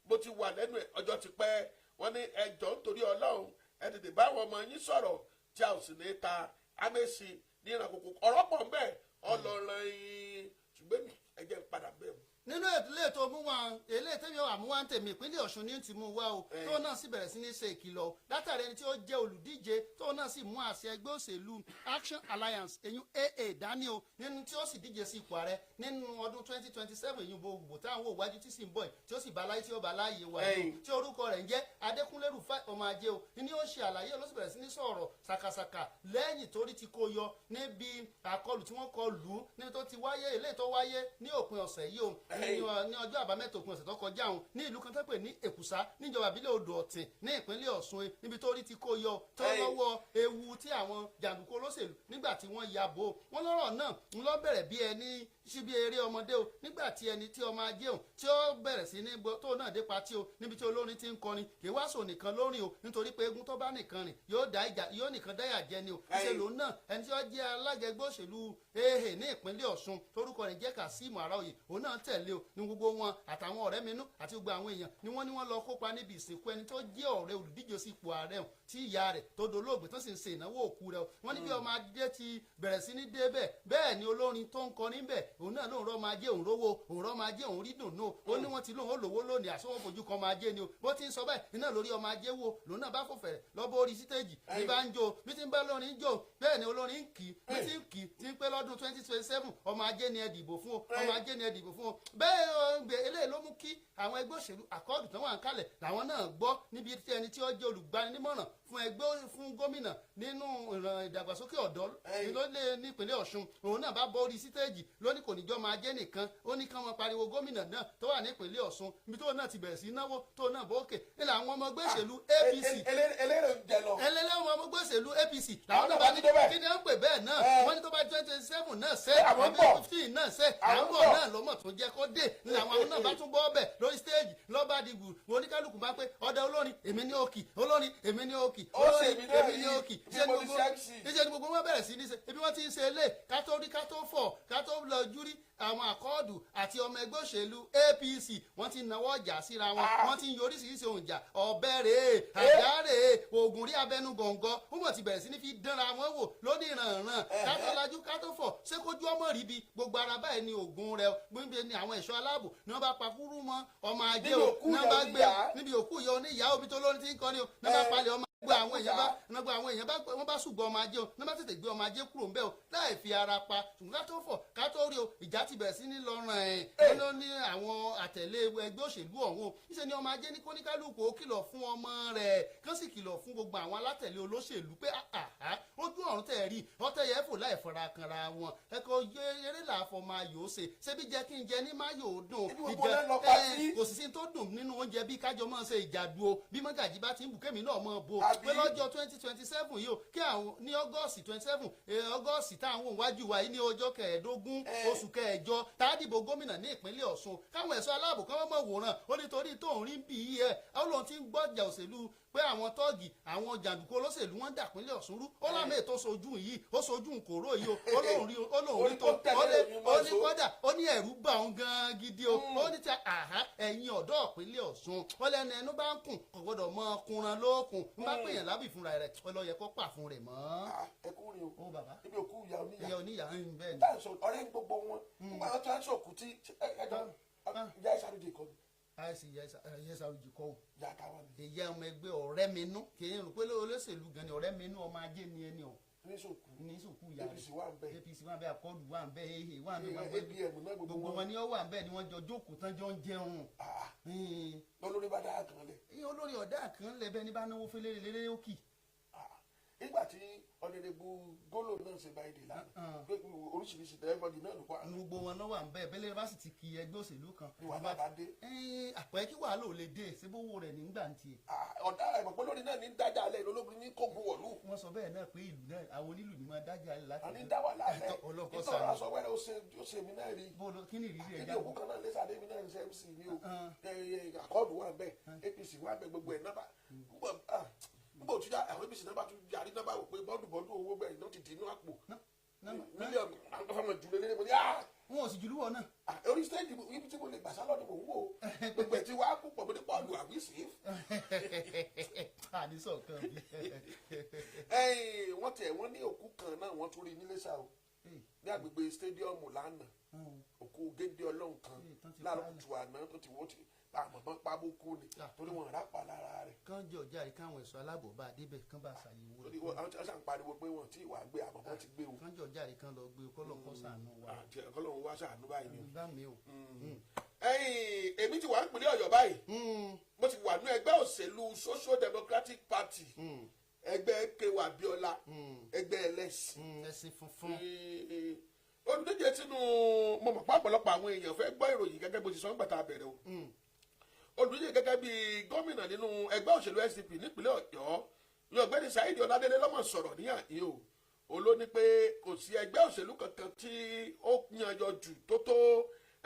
mo ti wà lẹ́nu ọjọ́ ti pẹ́ wọ́n ní ẹjọ́ nítorí Ọlọ́run ẹ tètè bá àwọn ọmọ yín sọ̀rọ̀ tí a ò sì ní ta Amechi ní ìrànkòkò ọ̀rọ̀ pọ̀ ń bẹ̀ ọlọ́run yín ṣùgbọ́n ẹ jẹ́ padà bẹ́ẹ̀ mu. nínú ìdílé tó mú wa eléyìí tẹ́mi wà mú wa ń tèmi ìpínlẹ̀ Ọ̀ṣun ní ti mú wa o tó náà sì bẹ̀rẹ̀ sí ní ṣe ìkìlọ̀ látàrí ẹni tí ó jẹ́ olùdíje tó náà sì mú àṣẹ ẹgbẹ́ òṣèlú Action Alliance eyín AA dání o nínú tí ó sì díje sí ipò ààrẹ nínú ọdún 2027 eyín gbogbo táwọn òwájú tí sì ń bọ̀ tí ó sì bá láyé tí ó bá láyé wa tí orúkọ rẹ̀ ń jẹ́ Adékúnlé Rufai ọmọ ajé o ní ó ṣe àlàyé ló sì bẹ̀rẹ̀ sí ní sọ̀rọ̀ ṣàkàṣàkà lẹ́yìn torí ti kó yọ níbi àkọlù tí wọ́n kọ lù ú níbi tó ti wáyé eléyìí tó wáyé ní òpin ọ̀sẹ̀ yìí o ní ọjọ́ àbámẹ́ta òpin ọ̀sẹ̀ tó kọjá òun ní ìlú kan tó pè ní Èkùsá níjọba ìbílẹ̀ Odò Ọ̀tìn ní ìpínlẹ̀ Ọ̀ṣun níbi tó rí ti kó yọ tó lọ́wọ́ ewu tí àwọn jàǹdùkú olóṣèlú nígbà tí wọ́n ya bò wọ́n lọ́rọ̀ náà ń lọ bẹ̀rẹ̀ bí ẹni síbi eré ọmọdé o nígbà tí ẹni tí ọmọ ajé òun tí ó bẹ̀rẹ̀ sí ní gbọ́ tó náà dé patí o níbi tí olórin ti ń kọrin kì í wá sọ nìkan lórin o nítorí pé eégún tó bá nìkan rìn yóò nìkan dáyà jẹ ni o ìṣèlú náà ẹni tí ó jẹ́ alága ẹgbẹ́ òṣèlú ehe ní ìpínlẹ̀ Ọ̀ṣun torúkọ rẹ̀ jẹ́ Kazeem Araoye òun náà tẹ̀lé o ní gbogbo wọn àtàwọn ọ̀rẹ́ minú àti gbogbo àwọn èèyàn ni wọ́n lọ kópa níbi ìsìnkú ẹni tó jẹ́ ọ̀rẹ́ olùdíje sí ipò ààrẹ hàn tí ìyá rẹ̀ tó dolóògbé tó sì ń ṣe ìnáwó òkú rẹ̀ wọ́n ní bí ọmọ ajé ti bẹ̀rẹ̀ sí ní dé bẹ́ẹ̀ ni olórin tó ń kọrin bẹ́ẹ̀ òun náà lóun rọ́ máa jẹ́ òun rówó òun rọ́ máa jẹ́ òun rí dùn náà ó ní wọ́n ti lóun ó lówó lónìí àsọwọ́n fojú kan máa jẹ́ ni o bó ti ń sọ bẹ́ẹ̀ iná lórí ọmọ ajé wo lòun náà bá fò fẹ̀rẹ̀ lọ́bọ̀ orí sítéèjì ní bá ń jó bí ti ń bá lórin jó bẹ́ẹ̀ ni olórin ń kì í bí ti ń kì í ti ń pé lọ́dún 2027 ọmọ ajé ni ẹ dìbò fún o ọmọ ajé ni ẹ dìbò fún o bẹ́ẹ̀ eléyìí ló mú kí àwọn ẹgbẹ́ òṣèlú àkọọ́dù tó wà ń kalẹ̀ làwọn náà gbọ́ níbi tí ẹni tí ó jẹ́ olùgbaninímọ̀ràn fún gómìnà nínú ìdàgbàsókè ọ̀dọ́ lólè nípínlẹ̀ Ọ̀ṣun òun náà bá bọ́ orí sítéèjì lónìí kò ní jọ́ máa jẹ́ nìkan ó ní káwọn pariwo gómìnà náà tó wà nípínlẹ̀ Ọ̀ṣun ibi tó náà ti bẹ̀rẹ̀ sí náwó tó náà bókè nílẹ̀ àwọn ọmọ ẹgbẹ́ òṣèlú APC ẹlẹ́lẹ́ àwọn ọmọ ẹgbẹ́ òṣèlú APC làwọn náà bá ní kí ni wọ́n pè bẹ́ẹ̀ náà wọ́n ní tó bá 2027 náà ṣe àbí 15 náà ṣe àwọn náà ló mọ̀ tó jẹ́ kó dé nílẹ̀ àwọn náà bá tún bọ́ ọbẹ̀ lórí stéèjì lọ́ba dìgbù oníkálukú bá pé ọ̀dà olórin èmi ní òkì olórin èmi ní òkì olórin èmi ní òkì iṣẹ́ ni gbogbo wọn bẹ̀rẹ̀ sí ní ṣe ebi wọ́n ti ń ṣe ilé ká tó rí ká tó fọ̀ ká tó lọ júrí àwọn àkọọ́dù àti ọmọ ẹgbẹ́ òṣèlú APC wọ́n ti nawọ́ ọjà síra wọn wọ́n ti ń yọ oríṣiríṣi ohun ìjà ọ̀bẹ rèé àdá rèé oògùn rí abẹnú gọ̀ǹgọ̀ wọ́n mọ̀ ti bẹ̀rẹ̀ sí ní fi dánra wọn wò lónìí ìrànràn ká tó lajú ká tó fọ̀ ṣé kójú ọmọ rí bi gbogbo ara báyìí ni oògùn rẹ gbígbé ni àwọn ẹ̀ṣọ́ aláàbò ni wọ́n bá pa kúrú mọ́ ọmọ ajé o ní wọ́n bá gbé níbi òkú ìyá oníyàá omi tó lórí ti ń kọ́ ni o ní wọ́n bá palẹ̀ ọmọ gbogbo àwọn èèyàn bá wọ́n bá ṣùgbọ́n ọmọ ajé o ní wọ́n bá tètè gbé ọmọ ajé kúrò ńbẹ̀ o láì fi ara pa ṣùgbọ́n ká tó fọ̀ ká tó rí o ìjà ti bẹ̀rẹ̀ sí ní lọ́rùn ló ní àwọn àtẹ̀lé ẹgbẹ́ òṣèlú ọ̀hún níṣẹ́ ni ọmọ ajé ní kóníkálùkù ó kìlọ̀ fún ọmọ rẹ̀ kán sì kìlọ̀ fún gbogbo àwọn alátẹ̀lé olóṣèlú pé ojú ọ̀run tẹ̀ rí ọtẹ̀ yẹ fò láì fara kanra wọn ẹ̀kọ́ eré làáfọ̀ máa yòó ṣebí jẹ́ kí n jẹ ní má yòó dùn kò sì sí tó dùn nínú oúnjẹ bí kájọ máa ṣe ìjàdù o bí mọ́gàjì bá ti ń bù kémi náà mọ́ bo pé lọ́jọ́ 2027 yìí o kí àwọn ní August 27 August táwọn òwájú wa yìí ní ọjọ́ kẹẹ̀ẹ́dógún oṣù kẹjọ tàdìbò gómìnà ní ìpínlẹ̀ Ọ̀ṣun káwọn ẹ̀ṣọ́ aláàbò káwọn mọ̀ wòran ó nítorí tóun rí bí i àwọn lòun ti ń gbọ́jà òṣèlú pé àwọn tọ́ọ̀gì àwọn jàǹdùkú olóṣèlú wọn dà pínlẹ̀ Ọ̀ṣun rú ó lámì ètò sojú yìí ó sojú kòró yìí o ó lóun rí tó ó ní kọ́dà ó ní ẹ̀rú bá òun gan gidi o ó ní ti ẹ̀yin ọ̀dọ́ ìpínlẹ̀ Ọ̀ṣun ó lẹ́nu ẹnu bá ń kùn kò gbọ́dọ̀ mọ kunran lókun ń bá pèèyàn lábì fúnra rẹ̀ ó lọ yẹ kó pà fún rẹ̀ mọ́. ẹ kú rí o ó bàbá ibi òkú ìyá oníyà ń bẹ́ẹ̀ ni. táà sọ ọ̀rẹ́ gbogbo wọn nígbà wọn tó ń sọkù tí ẹjọ ìyá ìsàlùjì kọ mi. àìsí ìyá ìsàlùjì kọ o. ìyá táwa ni. ìyá ọmọ ẹgbẹ́ ọ̀rẹ́ mi nú kì í rò pé olóṣèlú gan ni ọ̀rẹ́ mi nú ọmọ ajé ni ẹni o. ní sòkù ìyá APC wà ń bẹ APC wà ń bẹ akọọdù wà ń bẹ ehe wà ń bẹ APM náà gbogbo wọn ni ó wà ń bẹ ni wọ́n jọ jókòó tán jọ ń jẹun. lọ́lórí bá dáa kan lẹ̀. olórí ọ̀dà kan lẹ̀ bẹ́ẹ̀ ni bá náwó fẹ́lẹ́ lélẹ́ ó kì. nígbà tí ọ̀nẹ́dẹ́gbù gólò náà ṣe báyìí dè lánàá pé oríṣiríṣi tẹ́lẹ̀fọ́dì náà ló kọ́ àwọn. gbogbo wọn náà wà ń bẹ́ẹ̀ bẹ́lẹ̀ bá sì ti kí ẹgbẹ́ òṣèlú kan. ni wàhálà bá dé. àpẹ́ kí wàhálà ò lè dé síbówó rẹ̀ nígbà ń tiẹ̀. ọ̀dà ìmọ̀pẹ́ lórí náà ní dájà alẹ́ ológun ní kógun wọ̀lú. wọ́n sọ bẹ́ẹ̀ náà pé ìlú náà àwọn onílù ni máa dájà alẹ́ láti. àní dá wà lálẹ́ ìtọ́ra aṣọ wẹ́rẹ́ ó ṣe mí náà rí. bọ́ọ̀lù kí ni ìrírí ẹ̀ ìdí òkú kan náà lé sáré mi náà ń ṣe MC ní o àkọọ́dù wà ń bẹ̀ APC wà ń bẹ̀ gbogbo ẹ̀ náà nígbà òtún àwọn APC náà bá tún yarí náà bá wò pé bọ́ọ̀dù owó bẹ́ẹ̀ náà ti dì inú àpò mílíọ̀nù àwọn fọmọ jùlọ lé ní wọn ò sì jùlú wọn náà. orí stéèjì ibi tí mo lè gbà sálọ ni mò ń wò ó gbogbo ẹ̀ tí wàá kú pọ̀ mo ní pọ́ọ̀lù àbí sí. àdìsọ kan bí. wọ́n ní òkú kan náà wọ́n tún rí níléṣà o ní agbègbè stadium lánàá òkú òkú géńdé ọlọ́run kan láàárọ̀ kùtù àná tó ti wọ́n ti àmọ̀mọ́ pabókú ni torí wọn rà pa lára rẹ̀. kán jọ jáde káwọn ẹ̀ṣọ́ aláàbò bá débẹ̀ kán bá ṣàyẹ̀wò rẹ̀. àwọn tí wọ́n ṣàn pariwo pé wọ́n ti wà gbé àmọ̀mọ́ ti gbé o. kán jọ jáde kán lọ gbé o kọ́lọ̀ kọ́ sànú wa. kọ́lọ̀ wá sànú báyìí ni o. bá mi o. èmi ti wà ń pínlẹ̀ ọ̀yọ́ báyìí mo ti wà ní ẹgbẹ́ òṣèlú social democratic party ẹgbẹ́ Kéwà Abíọ́lá ẹgbẹ́ ẹlẹ́sìn. ẹ̀sìn funfun. olùdíje tínú mo mọ̀ pé ọ̀pọ̀lọpọ̀ àwọn èèyàn fẹ́ gbọ́ ìròyìn gẹ́gẹ́ bó ti sọ nígbà tá a bẹ̀rẹ̀ o. olùdíje gẹ́gẹ́ bí gómìnà nínú ẹgbẹ́ òṣèlú SDP nípínlẹ̀ ọ̀yọ́ ní ọ̀gbẹ́ni Saheed Ọládélé lọ́mọ sọ̀rọ̀ níyàn yìí o. olóní pé kò sí ẹgbẹ́ òṣèlú kankan tí ó yanjọ jù tó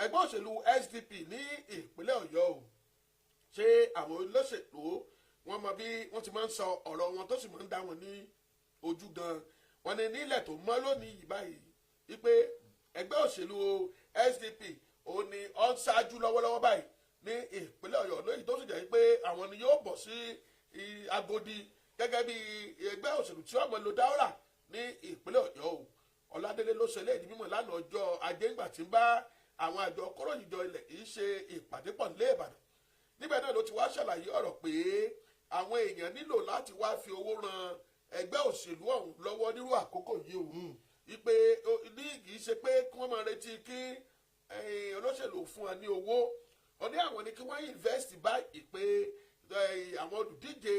ẹgbẹ́ òṣèlú SDP ní ìpínlẹ̀ ọ̀yọ́ o. ṣé àwọn olóṣèlú wọn mọ bí wọ́n ti máa ń sọ ọ̀rọ̀ wọn tó sì máa ń dá wọn ní ojú gan. wọn ní nílẹ̀ tó mọ́ lónìí yìí báyìí wípé ẹgbẹ́ òṣèlú SDP òun ni ó ń ṣáájú lọ́wọ́lọ́wọ́ báyìí ní ìpínlẹ̀ ọ̀yọ́ lóyìn tó sì jẹ́ pé àwọn ni yóò bọ̀ sí agodi gẹ́gẹ́ bí ẹgbẹ́ òṣèlú tí ọmọ ló dáwọ́rà ní ìpínlẹ̀ ọ̀yọ́ o. Ọládélé ló ṣe léèdì mímọ̀ lánàá ọjọ́ ajé ńgbà tí ń bá àwọn àjọ kóròyìnjọ ilẹ̀ yìí ṣe ìpàdé pọ̀ nílé Ìbàdàn. níbẹ̀ náà ló ti wá ṣàlàyé ọ̀rọ̀ pé àwọn èèyàn nílò láti wá fi owó ran ẹgbẹ́ òṣèlú ọ̀hún lọ́wọ́ nírú àkókò yìí o. ìpè ní kì í ṣe pé kí wọ́n máa retí kí olóṣèlú fún wọn ní owó. wọ́n ní àwọn ni kí wọ́n invest báyìí pé àwọn olùdíje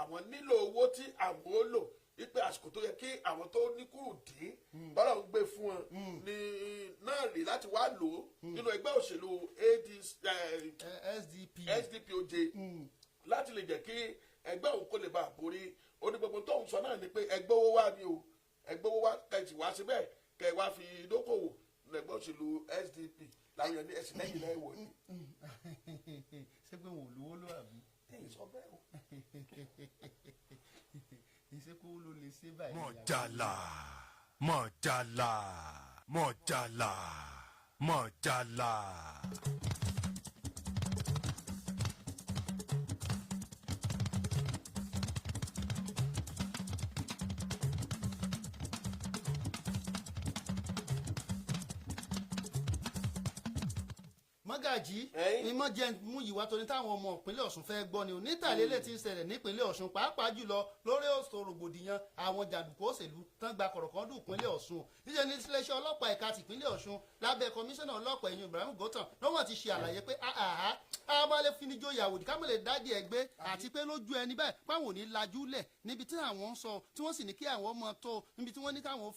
àwọn nílò owó tí àwọn ó lò wípé àsìkò tó yẹ kí àwọn tó ní kúrò dín bọ́lá ń gbé fún wọn ní náà rí láti wá lò ó nínú ẹgbẹ́ òṣèlú SDP oje láti lè jẹ́ kí ẹgbẹ́ òun kó lè bá a borí. ó ní gbogbo tóun sọ náà ni pé ẹgbẹ́ owó wá ni o ẹgbẹ́ owó wá kẹ̀sì wá síbẹ̀ kẹ̀ wá fi dókòwò nínú ẹgbẹ́ òṣèlú SDP láwọn yẹn ní ẹ̀sìn lẹ́yìn náà wọ̀ ni. ṣé pé wọn ò lówó ló àbí. ẹ̀yin sọ bẹ́ẹ̀ o. ìṣekú ló lè ṣe báyìí. Mojala, Mojala, Mojala, Mojala. mọ́gàjí ìmọ̀ jẹ́ mú ìwà tó ní táwọn ọmọ ìpínlẹ̀ Ọ̀ṣun fẹ́ gbọ́ ni onítàlélẹ̀ ti ń ṣẹlẹ̀ nípínlẹ̀ Ọ̀ṣun pàápàá jùlọ lórí òṣò rògbòdìyàn àwọn jàǹdùkú òṣèlú tán gba kọ̀rọ̀kọ́ndù ìpínlẹ̀ Ọ̀ṣun níṣẹ́ ní iléeṣẹ́ ọlọ́pàá ẹ̀ka tìpínlẹ̀ Ọ̀ṣun lábẹ́ kọmíṣánná ọlọ́pàá ẹ̀yìn Ibrahim Gọ́tàn lọ́wọ́ ti ṣe àlàyé pé àmàlẹ́ finijó yàwòdì kámẹ́lẹ̀ dádì ẹgbẹ́ àti pé lójú ẹni bẹ́ẹ̀ páwọn ò ní lajú lẹ̀ níbi tí àwọn ń sọ tí wọ́n sì ní kí àwọn ọmọ tó níbi tí wọ́n ní káwọn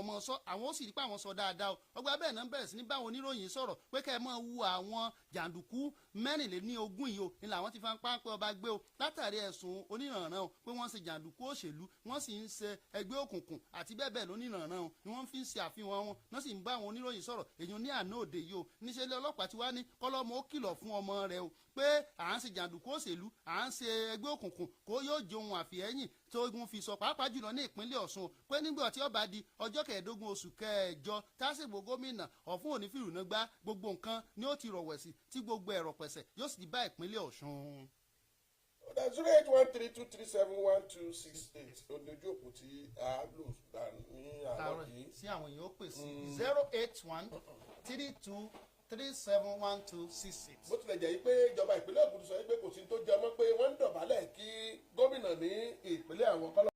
ọmọ sọ àwọn ó sì rí pé àwọn sọ dáadáa o ọgbà bẹ́ẹ̀ náà bẹ̀rẹ̀ sí ní báwọn oníròyìn sọ̀rọ̀ pé kẹ́ ẹ máa wu àwọn jàǹdùkú mẹ́rìnléníogún yìí o ni làwọn ti fa ń pápẹ́ ọba gbé o látàrí ẹ̀sùn onírànràn o pé wọ́n ń ṣe jàǹdùkú òṣèlú wọ́n sì ń ṣe ẹgbẹ́ òkùnkùn àti bẹ́ẹ̀ bẹ́ẹ̀ lónírànràn o ni wọ́n fi ń ṣe àfihàn wọn náà sì ń bá àwọn oníròyìn sọ̀rọ̀ èyí ní àná òde yìí o níṣẹ́ ilé ọlọ́pàá ti wá ní kọ́lọ́mọ ó kìlọ̀ fún ọmọ rẹ̀ o pé à ń ṣe jàǹdùkú òṣèlú à ń ṣe ẹgbẹ́ òkùnkùn kó yóò jẹ ohun àfihẹ́yìn tó ogun fi sọ pàápàá jùlọ ní ìpínlẹ̀ Ọ̀ṣun pé nígbà tí ó bá di ọjọ́ kẹẹ̀ẹ́dógún oṣù kẹjọ tásìgbò gómìnà ọ̀fun òní fìrùnà gbá gbogbo nǹkan ni ó ti rọ̀wẹ̀sì tí gbogbo ẹ̀rọ pẹ̀sẹ̀ yóò sì di bá ìpínlẹ̀ Ọ̀ṣun. 08132371268 ojú òpó tí a lò ní àwọn yìí. sí àwọn èèyàn ó pè sí 08132371266. bó tilẹ̀ jẹ́ pé ìjọba ìpínlẹ̀ Ògùn sọ pé kò sí tó jẹ mọ́ pé wọ́n ń dọ̀bálẹ̀ kí gómìnà ní ìpínlẹ̀ àwọn kọ́lọ́.